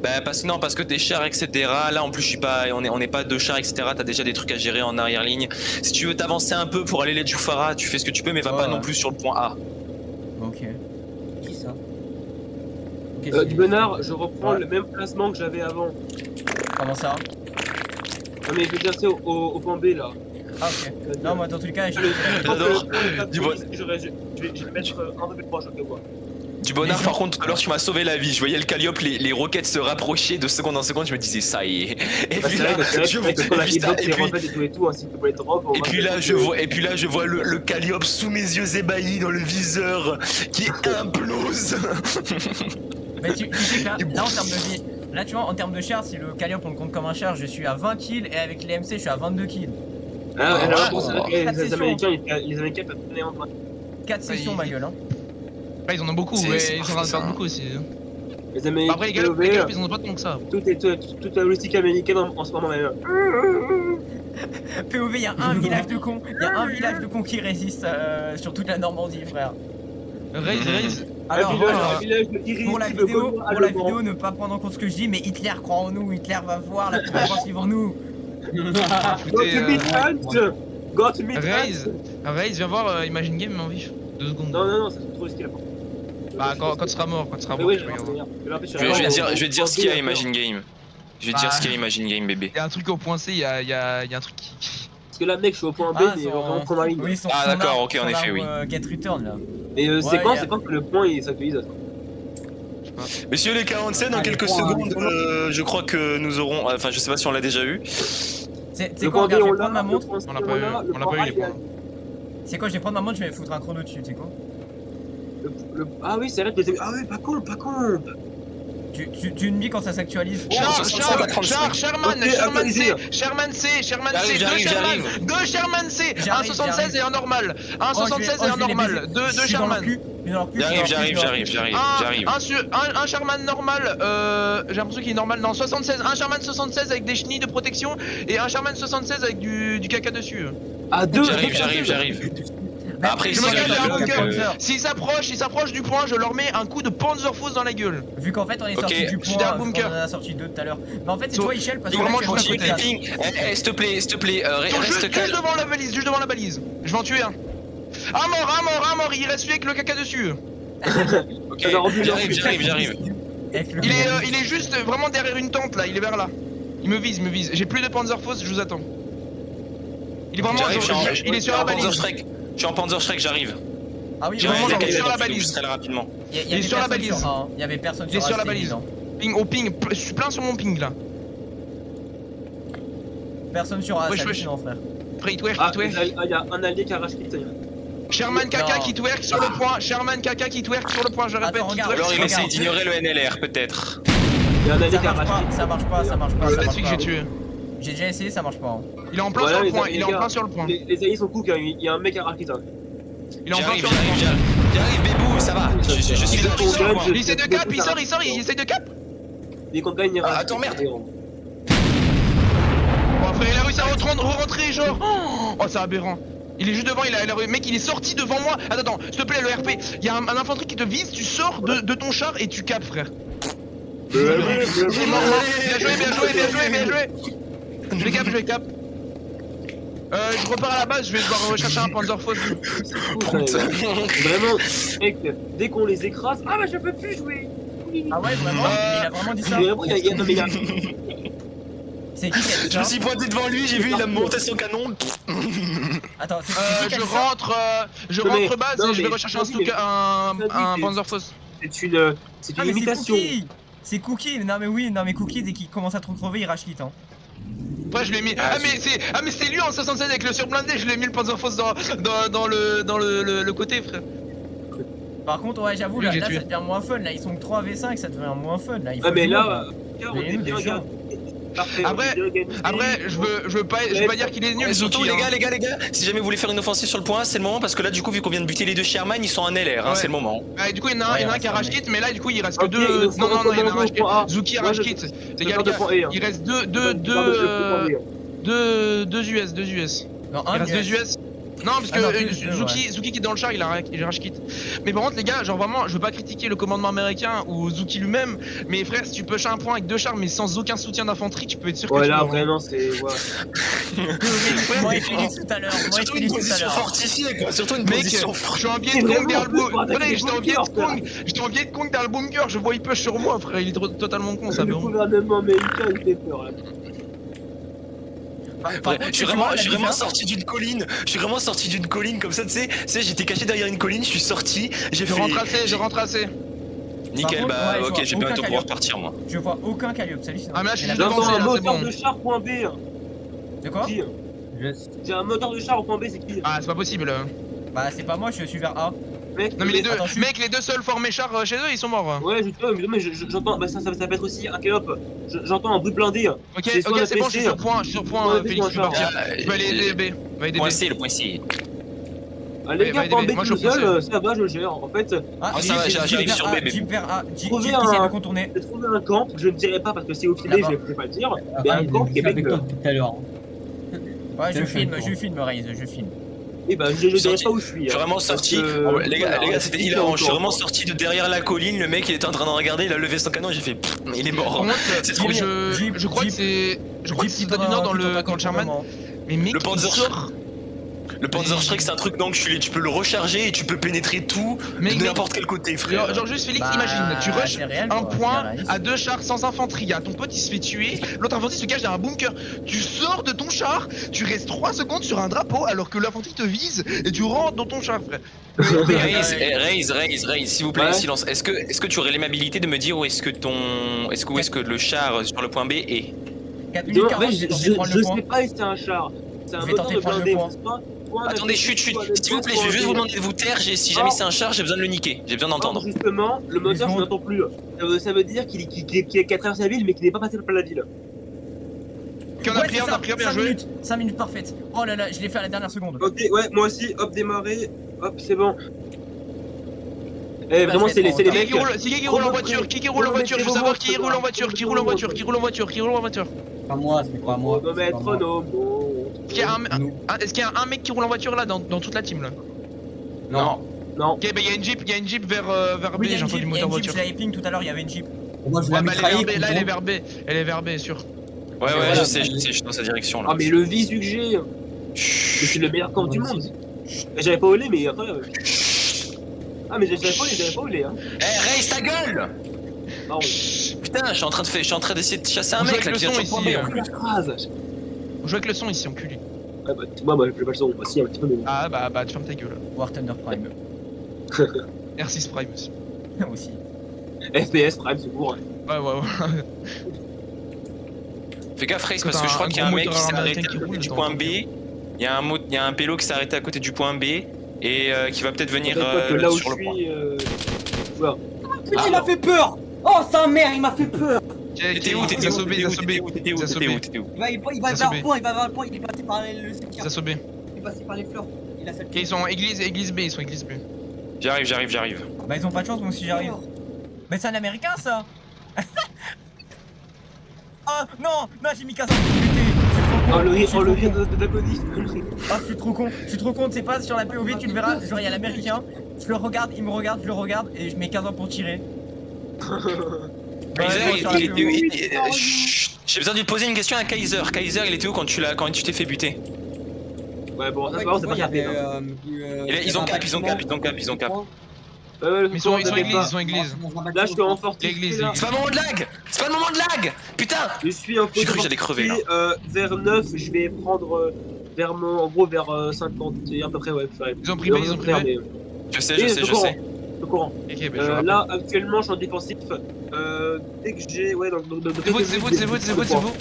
Bah parce que tes chars etc. Là en plus je suis pas, on est pas deux chars etc. T'as déjà des trucs à gérer en arrière ligne. Si tu veux t'avancer un peu pour aller les Jufara, tu fais ce que tu peux, mais va pas Ouais. non plus sur le point A. Ok. Qui ça? Ok, Du Benard, je reprends Ouais. le même placement que j'avais avant. Comment ça? Non mais je veux dire c'est au point B là. Ah ok. Non, moi dans tous les cas, J'adore. Du bon- Je vais le mettre un peu plus proche, ok quoi. Du bonheur, Les par gens- contre, tout à l'heure, tu m'as sauvé la vie. Je voyais le Calliope, les roquettes se rapprocher de seconde en seconde. Je me disais, ça y est. Et Bah, puis c'est là, vrai que je quand la et puis vidéo ça- s'est refaite et tout, ainsi que pour les drops, on et va puis faire là, que- je vois le Calliope sous mes yeux ébahis dans le viseur qui implose. Mais tu sais que là, en termes de vie, là tu vois, en termes de chars, si le Calliope on le compte comme un char, je suis à 20 kills et avec les MC je suis à 22 kills. Ah, Ah, alors, ouais. bon, c'est vrai que Quatre les sessions. Américains peuvent donner en droit. 4 sessions, ma gueule. Hein. Bah, ils en ont beaucoup, C'est- ouais, c'est ils sont en train de parfait, perdre ça. beaucoup aussi. Les Américains, Après, les gars, ils en ont pas tant que ça. toute la logistique américaine en ce moment même. POV, il y a un village de cons, il y a un village de cons qui résiste sur toute la Normandie, frère. Raise. Alors, un village de Iris, pour la qui veut vidéo, Gaulois pour la allemand. vidéo, ne pas prendre en compte ce que je dis, mais Hitler croit en nous, Hitler va voir la tour offensive en nous. Go Écoutez, to meet Hunt. Go to meet Raise, Hunt. Raise, viens voir Imagine Game en vif. 2 secondes. Non, ça c'est trop risqué là. Bah, quand tu seras mort, Mais oui, tu je regardes. Je vais te dire ce qu'il y a Imagine Game. Je vais te dire Bah. ce qu'il y a Imagine Game, bébé. Il y a un truc au point C, il y a un truc qui. Parce que là, mec, je suis au point B, Ah, mais son- vraiment trop marine. Oui, son, Ah, son d'accord, arbre- ok, en son effet, arbre, oui. Get Return là. Mais Ouais, c'est quand que le point il s'actualise? Messieurs les 47, dans Ah, quelques les points, secondes, je crois que nous aurons. Enfin, je sais pas si on l'a déjà eu. C'est Le quoi, point B, regarde, je on vais prendre ma l'a, montre. On l'a pas eu, on l'a pas eu les points. C'est quoi, je vais prendre ma montre, je vais foutre un chrono dessus, tu sais quoi. Ah oui, c'est vrai que les... Ah oui, pas con. Tu me dis quand ça s'actualise. Sherman Ok, actualisé. C, Sherman C, J'arrive, j'arrive. 2 Sherman C, un J'arrive, 76 j'arrive. et un normal, un 76 et un normal, 2 Sherman. J'arrive. Un Sherman normal, j'ai l'impression qu'il est normal, non 76, un Sherman 76 avec des chenilles de protection et un Sherman 76 avec du caca dessus. Ah, deux. J'arrive. Après, Je si me il y a cache pas un de- bunker. S'il s'approche du point, je leur mets un coup de Panzerfaust dans la gueule. Vu qu'en fait on est Ok, sorti du je suis dans point, le bunker. on en a sorti deux tout à l'heure. Mais en fait c'est So- toi Michel parce que Vraiment, là, je tu m'en as fous, un Ping, s'il te plaît, reste Juste calme. devant la valise, Je vais en tuer un. Un mort, il reste celui avec le caca dessus. Ok, Alors, j'arrive. Il est juste vraiment derrière une tente là, il est vers là. Il me vise. J'ai plus de Panzerfaust, je vous attends. Il est vraiment il est sur la balise. Je suis en Panzerschreck, j'arrive. Ah oui, J'ai vraiment, réalisé il est qu'elle sur la est balise. très rapidement. il est sur la balise. Il y avait personne Il est sur la A, balise. c'était évident. Ping, au ping, je suis plein sur mon ping là. Personne sur A, Wesh, c'est wesh. hallucinant frère. Après, il twerk. il y a un allié qui arrache Krypton. Sherman Kaka Non. qui twerk sur le point. Sherman Kaka qui twerk sur le point, je répète. Attends, qui regarde. twerk Alors sur il le essaie point. d'ignorer le NLR, peut-être. Il y a un allié Ça qui marche arrache pas, Krypton. ça marche pas. C'est ça celui que marche j'ai pas. tué. J'ai déjà essayé, ça marche pas. Hein. Il est en plein Voilà, sur le les point. gars, Il est en plein sur le point. Les alliés sont cool, il y a un mec qui arrache Krypton. Il est en plein J'arrive, sur le point. j'arrive, bébou, ça va. Je suis Il là. sort, il essaie de cap, il essaie de cap. Dès qu'on gagne, il Ah, attends, merde. Bon, après, il a réussi à rentrer, genre. Oh, c'est aberrant. Il est juste devant, mec, il est sorti devant moi. Attends, s'il te plaît, le RP. Il y a un infanterie qui te vise, tu sors de ton char et tu capes, frère. Il est mort. Bien joué. Je les cap. Je repars à la base, je vais devoir rechercher un Panzerfaust. Vraiment, mec, dès qu'on les écrase, ah bah je peux plus jouer. Ah ouais, vraiment Il a vraiment dit ça. Vraiment, il y a non, mais il y a- C'est qui a dit Je me ça suis pointé devant lui, j'ai vu, il a monté son canon. Attends, c'est qui qui a Je dit ça rentre base non, et je vais mais- rechercher vas-y, mais- un Panzerfaust. c'est une Ah mais imitation. c'est Cookie. Non mais oui, non mais Cookie dès qu'il commence à trop crever, il rage lit hein. Après je l'ai mis. Ah mais c'est lui en 76 avec le surblindé, je l'ai mis le Panzerfaust dans le côté, frère. Par contre, ouais, j'avoue, Lui, là, j'ai ça tué. devient moins fun. Là, ils sont que 3v5, ça devient moins fun. Là, il faut Ah mais du là, monde, regarde, Mais on est nous, bien, des gens. regarde. Parfait. Après, je veux pas dire qu'il est nul. Et surtout, Zuki, hein. les gars, si jamais vous voulez faire une offensive sur le point, c'est le moment parce que là, du coup, vu qu'on vient de buter les deux Sherman, ils sont en LR, hein, Ouais. c'est le moment. Du coup, il y en a un qui a rage kit, mais là, du coup, il reste que Ok, deux. il nous Non, faut il y en a un rage kit. point A. Zuki a Moi, rage je- kit. je Les gars, garde le point A, hein. il reste deux US. Non, Il un reste US. 2 US. Non, parce que Ah non, plus, Zuki qui est dans le char, il a rage kit. Mais par contre, les gars, genre vraiment, je veux pas critiquer le commandement américain ou Zuki lui-même, mais frère, si tu push un point avec 2 chars, mais sans aucun soutien d'infanterie, tu peux être sûr que Ouais, tu là, peux- vraiment, c'est. Ouais. Moi et Félix tout à l'heure. Moi et Surtout une Félix tout à position l'heure. fortifiée, quoi. Surtout une Mec, position je suis en biais C'est de Kong vraiment derrière le plus pour bunker. attaquer les J'étais en biais de bunkers, Kong. J'étais en biais de Kong derrière le bunker. Je vois il push sur moi, frère. Il est totalement con, ça. Le bon. gouvernement américain, il fait peur, là. Par contre, Je suis tu vois, la vraiment différence- sorti d'une colline. Je suis vraiment sorti d'une colline comme ça, tu sais, j'étais caché derrière une colline, je suis sorti, j'ai Je fait. rentre assez. Nickel, Par contre, bah ouais, je ok, vois j'ai aucun bientôt pouvoir Calliope. partir moi. Je vois aucun Calliope, salut. Ah, mais là, je suis Et la juste deuxième- avancé, J'entends un là, c'est moteur bon. de char, point B. De quoi? Qui Yes. J'ai un moteur de char au point B, c'est qui Ah, c'est pas possible. Bah, c'est pas moi, je suis vers A. Mec, Non, mais les deux, Attends, je suis- mec, les deux seuls formés chars chez eux, ils sont morts. Ouais, mais j'entends. Bah, ça peut être aussi un Calliope. J'entends un bruit blindé. Ok, C'est soit c'est bon, je suis PC, sur point, Ouais, Félix, tu peux point partir. Ah, Je vais aller aider B. Va aider Point B. C, le point C. Ah, les Ouais, gars, bah, point B moi, tout je pense seul, ça va, je gère. En fait, Ah, Ouais, ça va, Jeep j'arrive vers sur A, B, mais- Jeep vers A. Jeep qui Trouver essaie un- de contourner. j'ai trouvé un camp, je ne dirai pas parce que c'est au filet, Là-bas. je vais pas le dire. Ah, Mais un il camp est qui est avec toi mec. depuis tout à l'heure. Ouais, je Tiens, filme, je je filme, Raze, je filme. Et bah, je dirai Sorti. pas où je suis. Je suis vraiment sorti. Oh, les gars, c'était hilarant. Je suis vraiment sorti de derrière la colline. Le mec, il était en train de regarder. Il a levé son canon. J'ai fait. Pff, il est Par mort. contre, C'est trop bien. je crois que c'est. Je crois que c'est du Nord dans le Sherman. Mais mec, Le il Panzer sort. Le Panzerschreck, c'est un truc d'enculé. Tu peux le recharger et tu peux pénétrer tout Mec, de n'importe quel côté, frère. Genre juste Félix, Bah, imagine, tu rushes c'est réel, un quoi, point c'est réaliste. à 2 chars sans infanterie. Ton pote il se fait tuer, l'autre infanterie se cache dans un bunker. Tu sors de ton char, tu restes 3 secondes sur un drapeau alors que l'infanterie te vise et tu rentres dans ton char, frère. Raze, s'il vous plaît, Ouais. silence. Est-ce que tu aurais l'aimabilité de me dire où est-ce que le char sur le point B est 4 minutes En 40, fait, je vais tenter de prendre je le point. sais pas si c'est un char. C'est un Je vais moteur tenter de de prendre le blindé, point. n'est-ce pas Point Attendez, d'attaque, chut, point s'il vous plaît, je vais juste vous demander de vous taire. Si jamais c'est un char, j'ai besoin de le niquer. J'ai besoin d'entendre. Non, justement, le moteur, je secondes. n'entends plus. Ça veut dire qu'il a traversé la ville, mais qu'il n'est pas passé par la ville. Ok, on a pris, bien 5 joué. 5 minutes parfaites. Oh là là, je l'ai fait à la dernière seconde. Ok, ouais, moi aussi, hop, démarrer, hop, c'est bon. Eh, Bah, vraiment, je c'est vais les prendre. mecs. C'est qui roule en voiture? Qui roule en voiture? Je veux savoir qui roule en voiture, qui roule en voiture, qui roule en voiture, qui roule en voiture. Pas moi, c'est pas moi. c'est pas Chronomètre, moi. chrono. Est-ce qu'il y a Nous. est-ce qu'il y a un mec qui roule en voiture là dans toute la team là? Non. Non. Ok, bah il y a une jeep vers B, Oui, il y a j'ai une entendu Jeep, le il y a moteur une Jeep, voiture. je l'avais ping tout à l'heure, il y avait une Jeep. Moi, je vais Ouais, la bah elle est mitrailler. vers B, là elle est plutôt. vers B, elle est vers B, sûr. Ouais, voilà, je sais, je suis dans sa direction là. Ah, mais le visu que j'ai, c'est le meilleur camp du monde. J'avais pas volé, mais après. Ah, mais j'avais pas volé, hein. Eh, Raze, ta gueule! Pardon. Putain, je suis en train d'essayer de chasser un On joue mec avec là le qui vient son de sur le ici, point B. La phrase. On joue avec le son ici, enculé. Ouais, bah, moi, j'ai pas le son. Bah, si, un petit peu, mais bon. Ah bah tu fermes ta gueule. War Thunder Prime R6 Prime aussi. aussi. FPS, Prime, c'est pour. Ouais. Fais gaffe, Raze, parce T'as que je crois un qu'il y a un gros mec qui moteur s'est arrêté américain à qui côté roule du dans point le B. Il y a un pélo qui s'est arrêté à côté du point B et qui va peut-être venir Que là où je sur le point. suis. Voilà. Putain, il m'a fait peur. Oh, sa mère, il m'a fait peur. T'étais où? Il a sauvé. Il Il a sauvé. Il va Ça vers se le point, il va vers le point, il est passé par le cimetière. Il a sauvé. Il est passé par les fleurs. Il a sa Ok, ils sont église B, ils sont église B. J'arrive. Bah, ils ont pas de chance, moi aussi j'arrive. Mais c'est un américain ça. Oh non, j'ai mis 15 ans pour buter. Oh, le rire, Je suis oh, le trop rire con. de l'antagoniste. Ah, je suis trop con, c'est pas sur la POV, tu le verras, genre il y a l'américain, je le regarde, il me regarde, je le regarde et je mets 15 ans pour tirer. Chut, j'ai besoin de lui poser une question à Kaiser. Kaiser, il était où quand tu t'es fait buter? Ouais, bon, ça, c'est pas capé. Ils ont cap. Mais ils sont église. Là, je suis en fortifié. L'église, là. C'est pas le moment de lag! C'est pas le moment de lag! Putain! Je suis en J'ai cru que j'allais crever, là. Vers 9, je vais prendre vers mon. En gros, vers 50. C'est à peu près, ouais. Ils ont pris B, ils ont pris B. Je sais. Le courant. Ok, bah je rappelle. Là, actuellement, je suis en défensif. Dès que j'ai. Ouais, donc. C'est vous.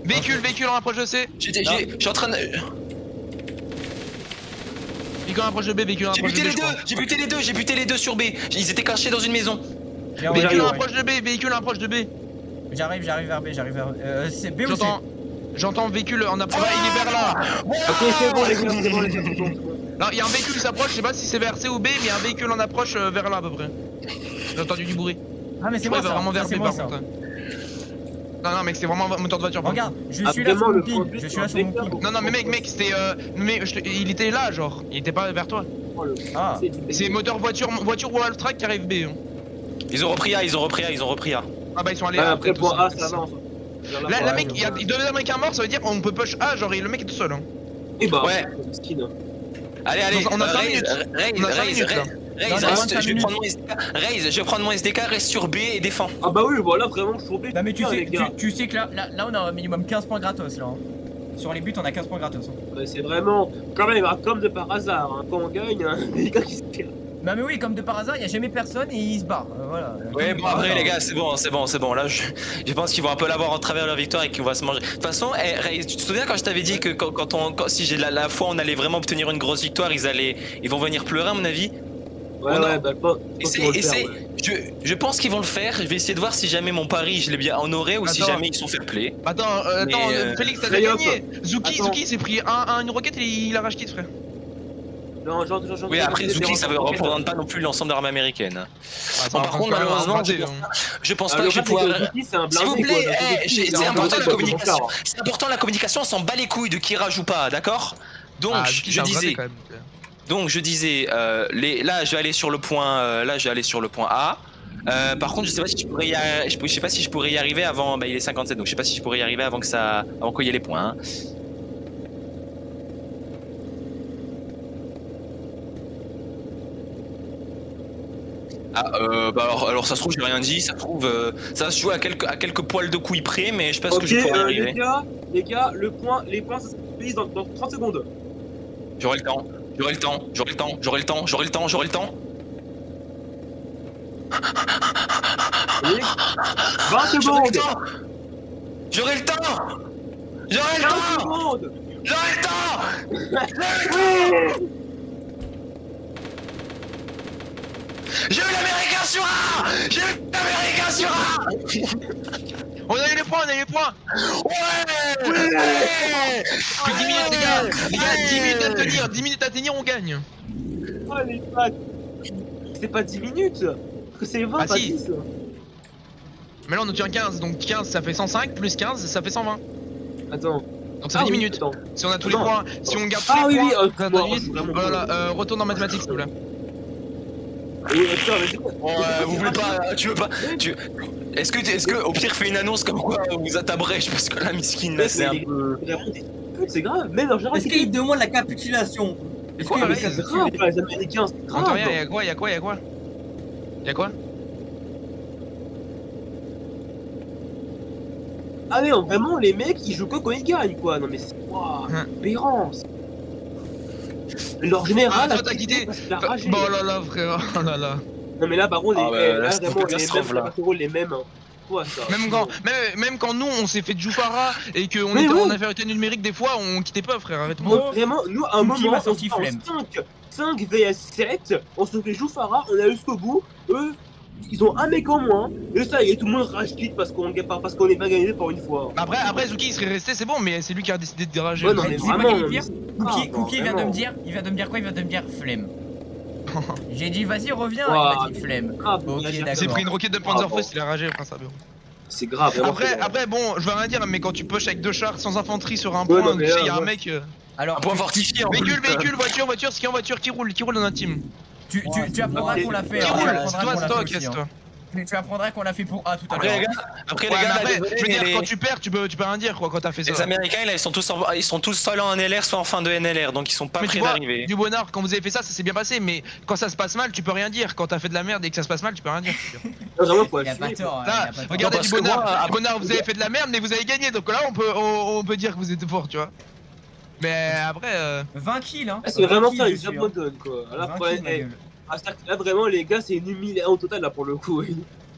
Véhicule, on approche de C. Je suis en train de. Véhicule, on approche de B, véhicule, on J'ai approche de buté B. les deux! J'ai buté les deux sur B! Ils étaient cachés dans une maison! Viens, Véhicule, j'arrive, on ouais. approche de B, véhicule, on approche de B. J'arrive vers B, c'est B ou C? J'entends véhicule en approche. Il est vers là. Ok, c'est bon, les gars, c'est bon, c'est bon. Non, il y a un véhicule qui s'approche, je sais pas si c'est vers C ou B, mais il y a un véhicule en approche vers là à peu près. J'ai entendu du bruit. Ah, mais c'est Ouais, moi il va ça. vraiment vers c'est B moi par ça. contre. Non, mec, c'est vraiment un moteur de voiture. par Regarde, je Ah, suis là sur vraiment, mon le ping. conduit, Je suis c'est là un sur mon vecteur. ping. contre. Non, mais mec, c'était. Mais il était là, genre. Il était pas vers toi. Ah. C'est moteur voiture ou Half-Track qui arrive B. Hein. Ils ont repris A, ils ont repris A. Ah bah, ils sont allés Ouais, A, après, peut-être pour A, aussi. ça avance. Là, mec, il devait y avoir un mort, ça veut dire on peut push A, genre le mec est tout seul. Hein. Et bah, Ouais. skin. Allez, On a 5 minutes. On a 5 minutes là. Non, non, 25 je vais prendre mon SDK. Raze, je vais prendre mon SDK, reste sur B et défends. Ah bah oui, voilà, vraiment, je suis tombé. Non mais tu Putain, sais, les gars. tu sais que là on a un minimum 15 points gratos là. Hein. Sur les buts on a 15 points gratos. Hein. Ouais, c'est vraiment, quand même, comme de par hasard, hein. Quand on gagne, hein, les gars qui se tirent. Bah mais oui, comme de par hasard, il y a jamais personne et il se barre. Voilà. Ouais, Comme de bon par après hasard. les gars, c'est bon. Là, je pense qu'ils vont un peu l'avoir en travers leur victoire et qu'on va se manger. De toute façon, Raze, tu te souviens quand je t'avais dit que si j'ai la fois on allait vraiment obtenir une grosse victoire, ils vont venir pleurer à mon avis. Ouais, On a- ouais, bah, pas. Je pense qu'ils vont le faire. Je vais essayer de voir si jamais mon pari je l'ai bien honoré ou si Attends. jamais ils sont fair play. Attends, Félix, t'as Allez, déjà hop. gagné. Zuki Attends. s'est pris une roquette et il a rage kit, frère. Non, genre, Oui, après Zuki, ça ne représente pas non plus l'ensemble de l'armée américaine. Bon, par contre, malheureusement, je pense pas que je vais pouvoir. S'il vous plaît, c'est important la communication. C'est important la communication, on s'en bat les couilles de qui rage ou pas, d'accord? Donc, je disais. Donc je disais, là je vais aller sur le point, A. Par contre, je sais pas si je pourrais y arriver avant. Bah, il est 57, donc je sais pas si je pourrais y arriver avant qu'il y ait les points. Hein. Bah alors ça se trouve j'ai rien dit, ça se trouve ça va se jouer à quelques poils de couilles près, mais je pense que je pourrais y arriver. Les gars, les points ça se finit dans 30 secondes. J'aurai le temps. 20 secondes. J'aurai le temps. 20 secondes. J'ai eu l'américain sur A. On a eu les points, Ouais. Plus 10 minutes, les gars. Les gars, 10 minutes à tenir, 10 minutes à tenir, on gagne. Oh les pattes. C'est pas 10 minutes. Parce que c'est 20, Ah, pas si. 10. Mais là, on obtient 15, donc 15 ça fait 105, plus 15 ça fait 120. Attends. Donc ça fait 10 minutes. Attends. Si on a tous les Attends. points, si on garde tous Ah les oui, oui, points, moi, je suis vraiment voilà, retourne en mathématiques s'il te plaît. Vous voulez pas, tu veux pas, est-ce que au pire fais une annonce comme quoi vous êtes à brèche parce que là miskin là c'est un peu. C'est grave, même en général. Est-ce qu'il demande la capitulation? Est-ce Quoi, qu'il Raze C'est grave, les Américains, c'est grave. J'entends rien, y'a quoi Ah mais non, vraiment, les mecs, ils jouent que quand ils gagnent, quoi. Non mais c'est quoi aberrant. Leur général, Ah, toi, t'as quitté. Bon là là frère, oh là là. Non mais là, par contre, Ah ouais, là, là, c'est vraiment, une catastrophe, là. les mêmes. Hein. Quoi, ça Même quand nous on s'est fait Jufara et qu'on Mais était oui. en infériorité numérique des fois, on quittait pas frère, arrête-moi. Oh. Vraiment, nous, à un Cookie moment, m'a on sorti se fait flemme. 5 vs 7, on se fait Jufara, on a jusqu'au bout, eux, ils ont un mec en moins, et ça y est, tout le monde rage quitte parce qu'on n'est pas gagné pour une fois. Après Zuki il serait resté, c'est bon, mais c'est lui qui a décidé de dérager. Ouais, non, mais Tu sais pas vraiment, quel est pire Ah, Cookie vient de vraiment. me dire, il vient de me dire quoi? Il vient de me dire flemme. J'ai dit vas-y reviens, Ouah, il m'a dit flemme. grave, Ok, il a- Il s'est d'accord. pris une roquette de Panzerfaust, il a ragé, enfin ça va. C'est grave. vraiment, c'est grave. Après bon, je veux rien dire, mais quand tu push avec 2 chars sans infanterie sur un Ouais, point, non, mais tu sais, là, y'a un ouais. mec. Alors, Un point fortifié en Véhicule, plus. voiture, ski en voiture, qui roule dans notre team. tu apprendras ok. qu'on l'a fait. Qui hein, roule, tu apprendras qu'on l'a fait toi, aussi, hein. casse-toi. Tu apprendras qu'on l'a fait pour A tout à Après les l'heure. gars, après Ouais, les mais gars, après, désolé, je veux dire, mais quand tu perds, tu peux rien dire quoi quand t'as fait ça. les Américains là, ils sont tous soit en NLR soit en fin de NLR, donc ils sont pas Mais tu prêts vois, d'arriver. du bonheur, quand vous avez fait ça, ça s'est bien passé, mais quand ça se passe mal, tu peux rien dire. Quand t'as fait de la merde et que ça se passe mal, tu peux rien dire. Non, vraiment, faut Il a pas assumer, tort. Là, il a pas tort. regardez parce du que bonheur, moi, bonheur, vous avez fait de la merde, mais vous avez gagné, donc là on peut dire que vous êtes fort, tu vois. Mais après, 20 kills hein. Ah, c'est vraiment 20 ça, kills ils dessus, hein. abandonnent quoi. Là, 20 kills, ma gueule. là, vraiment, les gars, c'est une humiliation totale là pour le coup.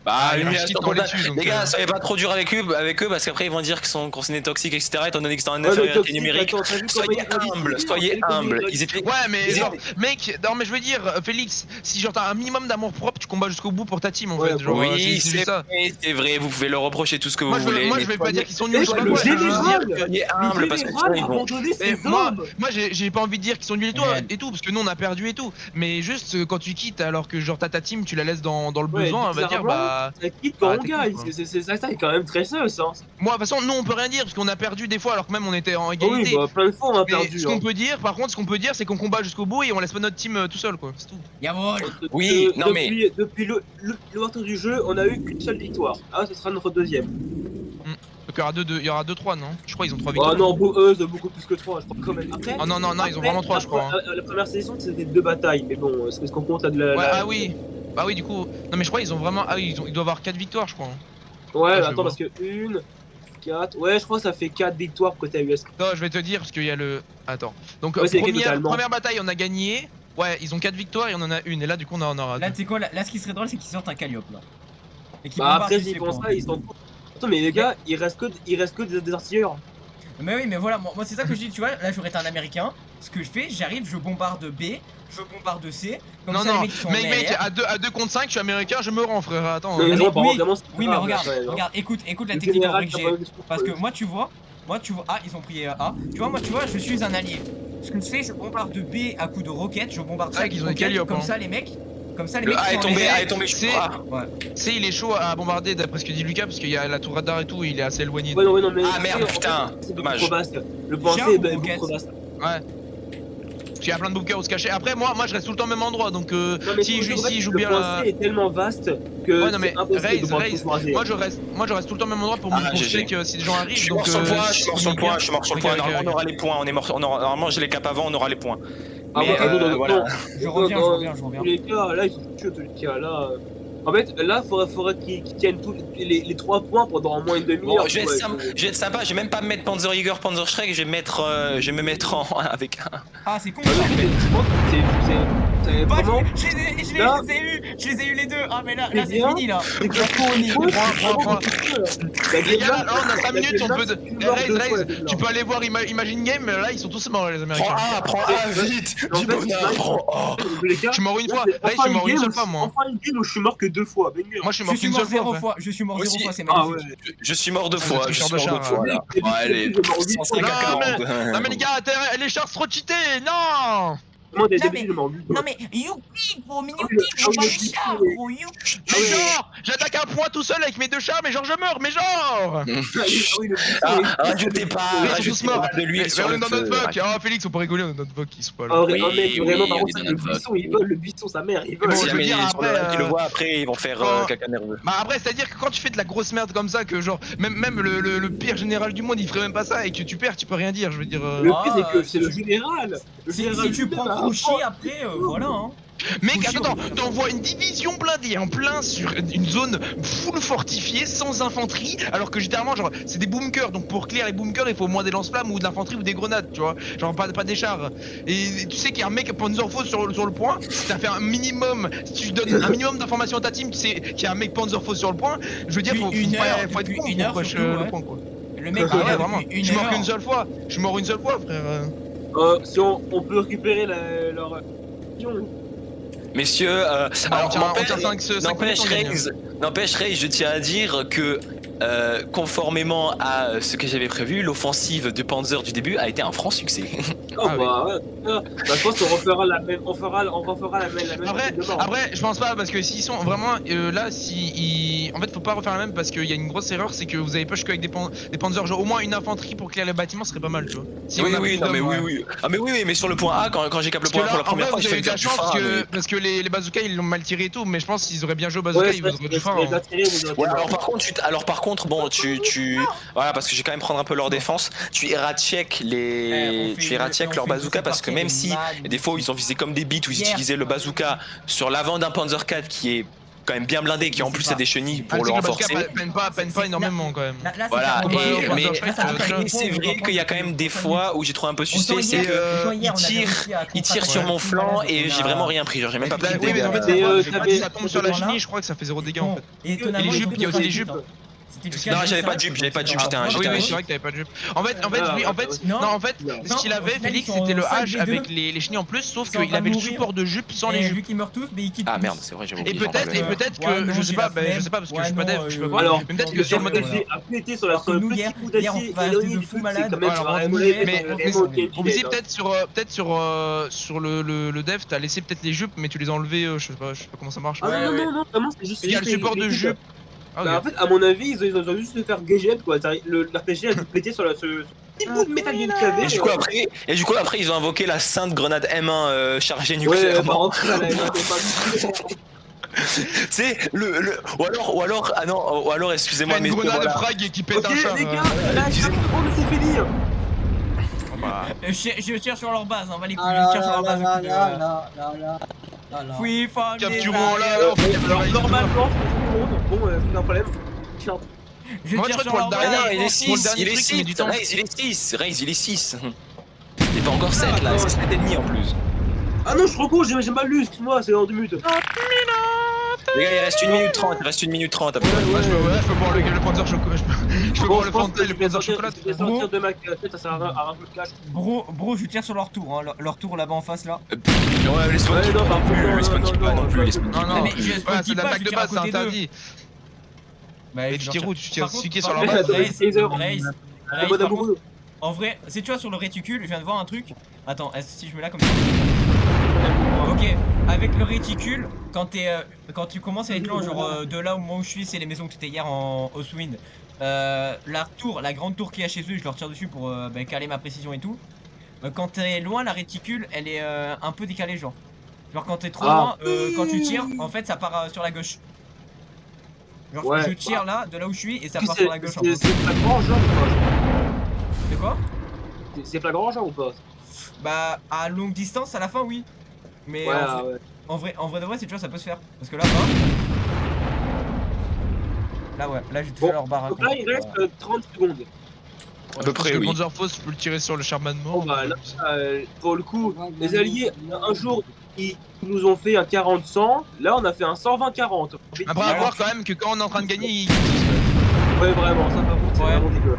Bah, il lui, reste attends, qu'on les tue, donc, les gars, soyez pas trop dur avec eux parce qu'après ils vont dire qu'ils sont considérés toxiques, etc. Étant donné que c'est en Ouais, mais infériorité toxique, numérique. attends, t'as vu comment Soyez il a dit humbles, ça, soyez t'as vu comment il humbles. a dit Ils étaient. Ouais, mais Ils genre, étaient- mec, non, mais je veux dire, Félix, si genre t'as un minimum d'amour propre, tu combats jusqu'au bout pour ta team en Ouais, fait. Genre, Oui, c'est juste ça. c'est vrai, vous pouvez leur reprocher tout ce que Moi, vous voulez. moi, mais je vais pas soyez- dire qu'ils sont nuls, je sais pas Le quoi. Je veux juste dire général, que. Soyez le humbles parce que général sinon, a ils vont. abandonné Mais ses moi, hommes. j'ai pas envie de dire qu'ils sont nuls et tout, parce que nous on a perdu et tout. Mais juste quand tu quittes alors que genre t'as ta team, tu la laisses dans le Ouais, besoin, on va dire bizarrement, bah. ça quitte quand on t'es cool, gagne. quoi. Ça est quand même très seul, ça. Moi, de toute façon, nous on peut rien dire parce qu'on a perdu des fois alors que même on était en Ah oui, égalité. bah plein de fois on a Mais perdu. ce qu'on peut dire, par contre, ce qu'on peut dire, c'est qu'on combat jusqu'au bout et on laisse pas notre team tout seul, quoi. C'est tout. Yavol. Oui, non, mais- Depuis l'ouverture du jeu, on a eu qu'une seule victoire. Ah, ce sera notre deuxième. Donc il y aura 2-3, non? Je crois qu'ils ont 3 Oh victoires. non, eux, c'est beaucoup plus que 3, je crois quand même. Après, Oh non, non, non, ils ont vraiment 3, je crois. La première saison, c'était 2 batailles, mais bon, est-ce qu'on compte là de la. Ouais, ah oui. Bah oui, du coup. Non, mais je crois qu'ils ont vraiment. Ah oui, ils doivent avoir 4 victoires, je crois. Ouais, je attends, vois. parce que 1, 4. Ouais, je crois que ça fait 4 victoires côté US. Non, je vais te dire parce qu'il y a le. Attends. Donc, Ouais, c'est écrit première totalement. bataille, on a gagné. Ouais, ils ont 4 victoires et on en a une. Et là, du coup, on en aura 2. Là, tu sais quoi, là, ce qui serait drôle, c'est qu'ils sortent un Calliope là. Et qu'ils Bah bombardent après, tous s'ils les font points. ça, ils sont. Attends, mais les gars, il reste que des artilleurs. Mais oui, mais voilà, moi c'est ça que je dis, tu vois, là j'aurais été un américain, ce que je fais, j'arrive, je bombarde B, je bombarde C, comme Non, ça les non, mecs ils sont en mec, LR. à 2 contre 5, je suis américain, je me rends, frère. Attends. Mais mais non, par oui, contre, vraiment, c'est Oui, pas mais grave, regarde, ouais, non. regarde, écoute la Le technique en général, vrai que t'as j'ai. pas eu de scoop, Parce que ouais. moi tu vois, ah ils ont pris A, tu vois, moi tu vois, je suis un allié. Ce que je fais, je bombarde B à coups de roquette, je bombarde Ouais, ça qu'ils ont des roquettes, Calliope, comme hein. ça les mecs. Comme ça les Le mecs A ils est sont en tombé, LR. A est tombé, je C'est- crois. Ouais. C'est il est chaud à bombarder d'après ce que dit Lucas parce qu'il y a la tour radar et tout, il est assez éloigné. Ouais, non, mais. Ah, merde, en fait, putain, c'est beaucoup dommage. trop vaste. Le pensée Tiens, est ou beaucoup roquette. trop vaste. Ouais. Parce qu'il y a plein de bunkers où se cacher. Après, moi je reste tout le temps au même endroit donc Non, mais si je en fait, joue le bien la. pensée est tellement vaste que Ouais, non, mais c'est impossible de Raze, pouvoir Raze, tout raser. moi je reste tout le temps au même endroit pour Ah, pour GG. check si des gens Je arrivent. suis Donc mort sur le point, je si suis mort on sur y le point, vient- je suis mort sur le Ok, point. ok, Normalement, ok. on aura les points. Normalement, j'ai les caps avant, on aura les points. Ah, Mais ouais, attends, voilà. Je reviens. Tous les cas, là, ils sont foutus, tous les cas, là. En fait, là, faudrait qu'ils tiennent tous les 3 points pendant au moins une demi-heure. Bon, je vais être sympa, je vais même pas me mettre Panzerjäger, Panzerschreck, je vais me mettre en avec un. Ah c'est con Ouais, ça. mais c'est Bah, vraiment. je Là- les ai eu les deux. Ah mais là C'est c'est bien. fini là. C'est que la Les gars, là on a 5 minutes, on peut. Raze, tu peux aller voir Imagine Game, là ils sont tous morts les américains. Prends A, vite, En du fait, bonheur, Raze, prends A. Je suis mort une fois, Raze, Raze, je suis mort une seule fois moi. Enfin, une game où je suis mort que 2 fois. Banger. Moi je suis Je mort suis qu'une mort seule 0 fois. fois. Je suis mort 0 Aussi. fois, c'est Ah magnifique. ouais. Je suis mort 2 Ah, fois, le je suis tricheur de mort 2 char, fois là. là. Mais Bon, allez, depuis, j'ai mort 8 105 fois. à 40. Non mais les gars, les chars trop cheatés, non. Moi, dès le Non, début, mais- j'ai mort 8 fois. Non mais youpi gros, mais Ah oui, youpi le- gros, ah pas oui, les le- chars oui. gros, youpi. Mais genre, j'attaque un point tout seul avec mes 2 chars, mais genre je meurs, mais genre. Rajoutez pas, Ils sont tous rajoutez morts. pas de l'huile Mais sur on le est dans feu. notre voc. Ah Félix, on peut rigoler, on est dans notre voc, ils sont pas là. Oh, Oui, mec, vraiment, par oui, contre, on est le dans notre buisson, ils veulent le buisson, sa mère, ils bon, veulent. je veux mais dire, sur le après, qui le voient après, ils vont faire quand- caca nerveux. Bah après, c'est-à-dire que quand tu fais de la grosse merde comme ça, que genre, même le pire général du monde, il ferait même pas ça, et que tu perds, tu peux rien dire, je veux dire. Le Ah, pire, c'est que si c'est le tu- général. Le général Si tu lui-même prends a un Crouchy point. après, voilà hein. Mec, Fouchi, attends, on- t'envoies une division blindée en plein sur une zone full fortifiée, sans infanterie, alors que généralement, genre, c'est des bunkers, donc pour clear les bunkers, il faut au moins des lance-flammes ou de l'infanterie ou des grenades, tu vois, genre pas des chars. Et tu sais qu'il y a un mec Panzerfaust sur le point, si t'as fait un minimum, si tu donnes un minimum d'informations à ta team, tu sais qu'il y a un mec Panzerfaust sur le point, je veux dire, Depuis faut une heure, faut être depuis con une pour heure, push, surtout, le ouais. point, quoi. Le mec Ah il est ouais, là vraiment, depuis je suis mort qu'une seule fois, frère. Si on peut récupérer leur. Messieurs, Alors, alors on tient 5 n'empêche Ray, je tiens à dire que conformément à ce que j'avais prévu, l'offensive de Panzer du début a été un franc succès. Oh, Ah, bah, ouais. Bah, je pense qu'on refera la même. On refera la même. Après, je pense pas parce que s'ils sont vraiment là, en fait, faut pas refaire la même parce qu'il y a une grosse erreur, c'est que vous avez push qu'avec des panzers, genre au moins une infanterie pour clear les bâtiments serait pas mal, tu vois. Si on a plus d'hommes, ouais. Ah mais oui, mais sur le point A, quand j'ai capé le Parce point que A pour là, la en première vrai, fois, vous je avez fais eu de la du chance phare, mais- parce que les bazookas ils l'ont mal tiré et tout, mais je pense qu'ils auraient bien joué au bazooka, Ouais, ils auraient du phare. c'est hein. tiré, mais Ouais, alors par contre, bon, voilà, parce que je vais quand même prendre un peu leur défense. Tu iras check leur bazooka parce que même si des fois ils sont visés comme des bites ou ils Hier. utilisaient le bazooka sur l'avant d'un Panzer IV qui est quand même bien blindé, qui en plus a des chenilles pour le Parce renforcer. peine pas énormément quand même. Là, Voilà, mais mais c'est vrai qu'il y a quand même des fois où j'ai trouvé un peu suspect, c'est que il tire sur mon flanc et j'ai vraiment rien pris, genre j'ai même pas pris de Oui, mais en dégâts. fait, ça tombe sur la chenille, je crois que ça fait 0 dégâts en fait. Et les jupes, il y a aussi les jupes. Non, j'avais pas de jupe, j'étais un Oui, j'étais un c'est vrai que t'avais pas de jupe. En fait, ce qu'il avait, Félix, c'était le H avec les chenilles en plus, sauf qu'il avait le support de jupe sans les jupes. Vu qu'ils meurent tous, mais ils quittent. Ah merde, c'est vrai, j'avais Et oublié. peut-être que, je sais pas parce que je suis pas dev, je sais pas quoi. Alors, Mais peut-être que sur le mode a pété sur le petit coup d'acier éloigné du truc, c'est quand même on disait peut-être sur le dev, t'as laissé peut-être les jupes, mais tu les as enlevées, je sais pas comment ça marche. Ah non, vraiment, c'est juste. Il y a le support de jupe. Bah en fait, à mon avis, ils ont juste de faire gadget quoi. L'RPG a dû péter sur ce petit bout de métal qu'il y avait. Et du coup, après, ils ont invoqué la sainte grenade M1 chargée Ouais, nucléairement. c'est C'est ou alors, excusez-moi, mais une grenade voilà. frag qui pète Ok un char. les gars, là, c'est fini. Je tire sur leur base, on va les couilles, je tire sur leur base. Oui, Capturons là. Alors normalement, bon, c'est un problème. Je Moi, tire je sur crois leur que base. le Il est 6, il est 6, Raze il est 6. Il est pas encore 7 là, c'est 7,5 en plus. Ah non, je suis trop con, j'ai mal lu, excuse-moi, c'est en 2 minutes. Les gars, il reste 1 minute 30, il reste 1 minute 30 à peu près. Je peux boire le Panzer chocolat. Je peux boire le Panzer chocolat. Je vais sortir de ma tête, ça sert à rien de cash. Bro, je tire sur leur tour, hein, leur tour là-bas en face là. Ouais, laisse-moi pas non plus, Non, mais je c'est de la pas, blague je de tire à base, c'est côté d'eux. interdit. Bah, Et tu tires où? Tu tires Par contre, stické par sur leur contre, base. En mode amoureux. En vrai, si tu vois sur le réticule, je viens de voir un truc. Attends, si je mets là comme ça. Ok, avec le réticule, quand tu commences avec l'an, genre de là où moi où je suis, c'est les maisons que tu étais hier en Oswind. La grande tour qu'il y a chez eux, je leur tire dessus pour caler ma précision et tout. Quand t'es loin, la réticule, elle est un peu décalée, genre. Genre quand t'es trop loin, quand tu tires, en fait ça part sur la gauche. Genre je tire là, de là où je suis, et ça part sur la gauche. C'est flagrant genre ou pas? C'est quoi? C'est flagrant genre ou pas? Bah à longue distance, à la fin oui. Mais en vrai de vrai, c'est tu vois, ça peut se faire. Parce que là, là j'ai touché leur barre. Donc là, il reste 30 secondes. À peu près, Le oui. Panzer Fausse, je peux le tirer sur le Sherman mort. Bon bah là, pour le coup, les alliés, un jour, ils nous ont fait un 40-100. Là, on a fait un 120-40. Après, à voir quand même que quand on est en train de gagner, ils Ouais, vraiment, ça par contre, c'est vraiment dégueu.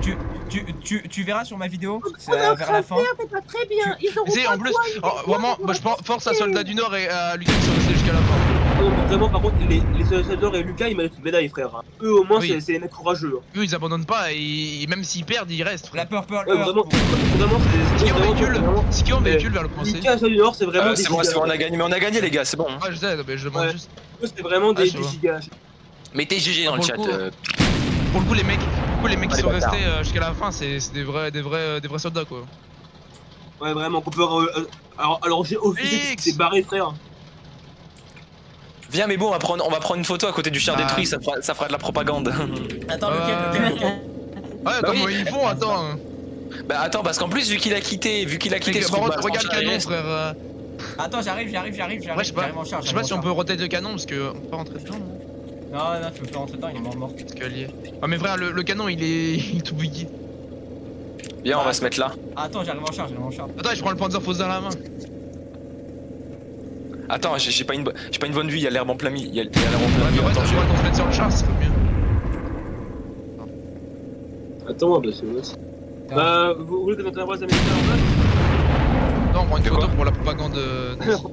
Tu verras sur ma vidéo, c'est vers la fin. C'est pas très bien. Ils ont en plus, vraiment, moi je force à Soldat du Nord et à Lucas qui sont restés jusqu'à la fin. Non, mais vraiment, par contre, les soldats et Lucas, ils méritent une médaille, frère. Eux, au moins, Oui. c'est les mecs courageux. Eux ils abandonnent pas et même s'ils perdent, ils restent. La Purple Ouais, vraiment, C'est qui en vraiment, véhicule vraiment, C'est qui en véhicule vers le point C? Lucas et Soldat du Nord, c'est vraiment des C'est bon, gigas. on a gagné, mais on a gagné les gars, c'est bon. Ouais, je sais, mais je demande Ouais. juste. Eux, c'est vraiment des je vois. gigas. Mettez GG dans le Pour chat. le coup, Pour le coup, les mecs qui les sont bâtards. restés jusqu'à la fin, c'est des vrais soldats quoi. Ouais, vraiment, qu'on peut. Alors j'ai officiel Félix. c'est barré, frère. Viens, mais bon, on va prendre une photo à côté du char Ah. détruit, ça fera de la propagande. Attends, lequel Ouais, comment oui. ils font? Attends. Bah attends, parce qu'en plus, vu qu'il a quitté ce Par groupe, contre, regarde le canon, frère. Attends, j'arrive, Ouais, je sais j'arrive en charge. pas si on peut roter le canon parce que on peut pas rentrer dedans. Non, Non, tu peux pas rentrer dedans, il est mort. escalier. Ah mais frère, le canon il est tout buggy. Viens, on va se mettre là. Attends, j'arrive en charge. Attends, je prends le Panzer Fausse dans la main. Attends, j'ai pas une bonne vue, il y a l'herbe en plein milieu. Il y a l'herbe en Ouais, plein mais milieu. ouais, Attends, tu vas se mettre sur le char, c'est pas mieux. Attends, bah c'est vrai. Bah, vous voulez que notre voix américaine en place? Non, on prend une C'est photo quoi pour la propagande.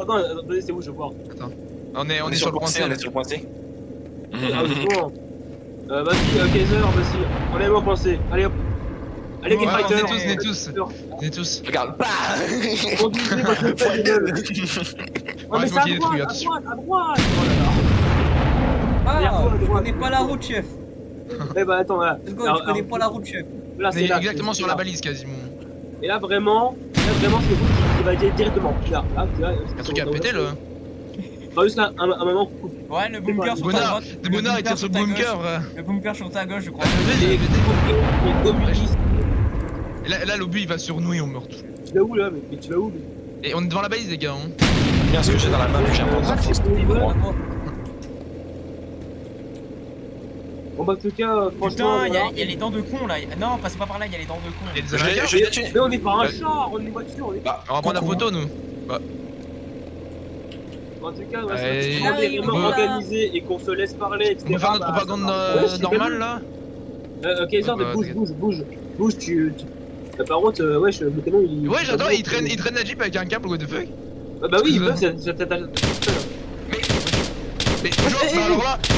Attends, attendez, c'est où je vais voir. On est sur le point C. on est sur le point C. Ah, c'est bon. Vas-y, Kaiser, vas-y. On est au point C. Allez hop. Allez, Ouais, Game Fighter. on est tous. Regarde, bah Conduisez votre Poil gueule. de- Ouais, mais c'est moi c'est qui à droite, détruis, à attention. droite, à droite. Oh là là. Ah, je connais pas la route, chef. Eh bah attends, là. Let's go, je connais pas la route, chef. Là, On est là, exactement c'est sur là. la balise quasiment. Et là, vraiment, c'est vous qui va dire directement. Là, Un truc à péter là. Bah, juste là, un moment. Ouais, le bunker sur ta droite. De Bonnard il tire sur le ta gauche. bunker. Le bunker sur ta gauche, je crois. Les communistes. Et là l'obus il va sur nous et on meurt tous. Tu vas où là? Mais tu vas où? Et on est devant la balise les gars. Hein. Bien ce que j'ai dans la main, puis j'ai un panzer fausse. Bon bah en tout cas, franchement... Putain, il y voilà. a les dents de con là. Non, passez pas par là, il y a les dents de con. Il y a des Je Américains. l'ai déjà tué. Mais on est pas un char, on est une voiture, on est pas... On va prendre la photo nous. En tout cas, ouais, Allez, si on est vraiment voilà. organisé et qu'on se laisse parler, etc. On va faire notre bah, propagande ça va. Ouais, je sais normale là. Ok, ça, Bah, bouge, par contre, ouais, le canon il. Ouais, j'adore, il traîne la Jeep avec un câble, what the fuck. Bah oui, il peut, ça Mais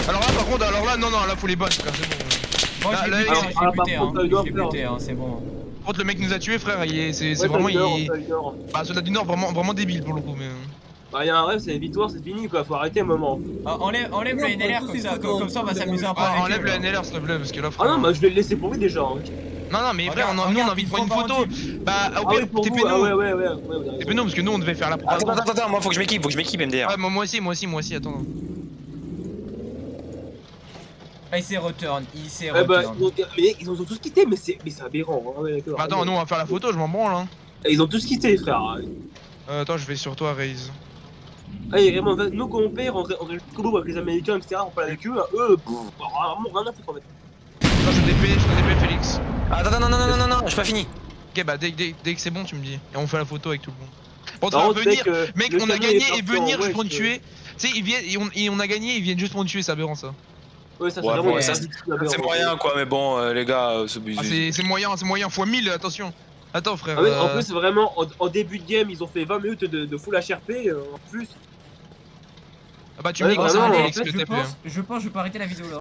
alors là, par contre, non, là faut les bonnes, frère, c'est bon. Moi, je Là, l'ai buté, alors, je l'ai buté, par contre, je l'ai Nord, buté, c'est bon. Par contre, le mec nous a tué, frère, c'est Ouais, vraiment. Nord. Bah, soldat du Nord, vraiment débile pour le coup, mais. Bah, y'a un rêve, c'est victoire, c'est fini quoi, faut arrêter un moment. Enlève Non, le NLR tous ces comme ça on va photos, s'amuser un peu Ah, avec enlève eux, le là. NLR s'il te plaît, parce que là, Ah frère. non, bah je vais le laisser pour lui déjà. Hein. Non, mais frère, nous on a Regarde, envie de prendre une ils font photo. Bah, au Ah oui, pire, pour t'es vous, péno. ouais, vous avez T'es raison. péno parce que nous on devait faire la propagande. Attends, moi faut que je m'équipe MDR. Ouais, moi aussi, attends. Ah, il s'est return, Ouais, bah, donc, mais ils ont tous quitté, mais c'est aberrant. Hein, ouais, d'accord. Bah, attends, nous on va faire la photo, je m'en branle, hein. Ils ont tous quitté, frère. Attends, je vais sur toi, Raze. Allez, vraiment, nous quand on perd, on reste colo avec les Américains, etc. On parle avec eux, eux, vraiment rien à foutre en fait. Attends, je TP Félix. Attends, non, j'ai pas fini. Ok, bah dès que c'est bon, tu me dis. Et on fait la photo avec tout le monde. Bon, Par on contre, va venir, mec, le on a camion gagné est et parti en venir juste ouest, pour nous tuer. Tu sais, ils viennent et on a gagné, ils viennent juste pour nous tuer, c'est aberrant ça. Ouais, ça c'est Ouais, vraiment bon, ça, C'est moyen quoi, mais bon, les gars, Ah, c'est moyen, fois 1000, attention. Attends, frère. Ah oui, en plus, vraiment, en début de game, ils ont fait 20 minutes de full HRP en plus. Ah bah, tu me dis Ouais, quand ça vraiment, va, en Félix, fait, que t'as fait. Je pense que je peux arrêter la vidéo là.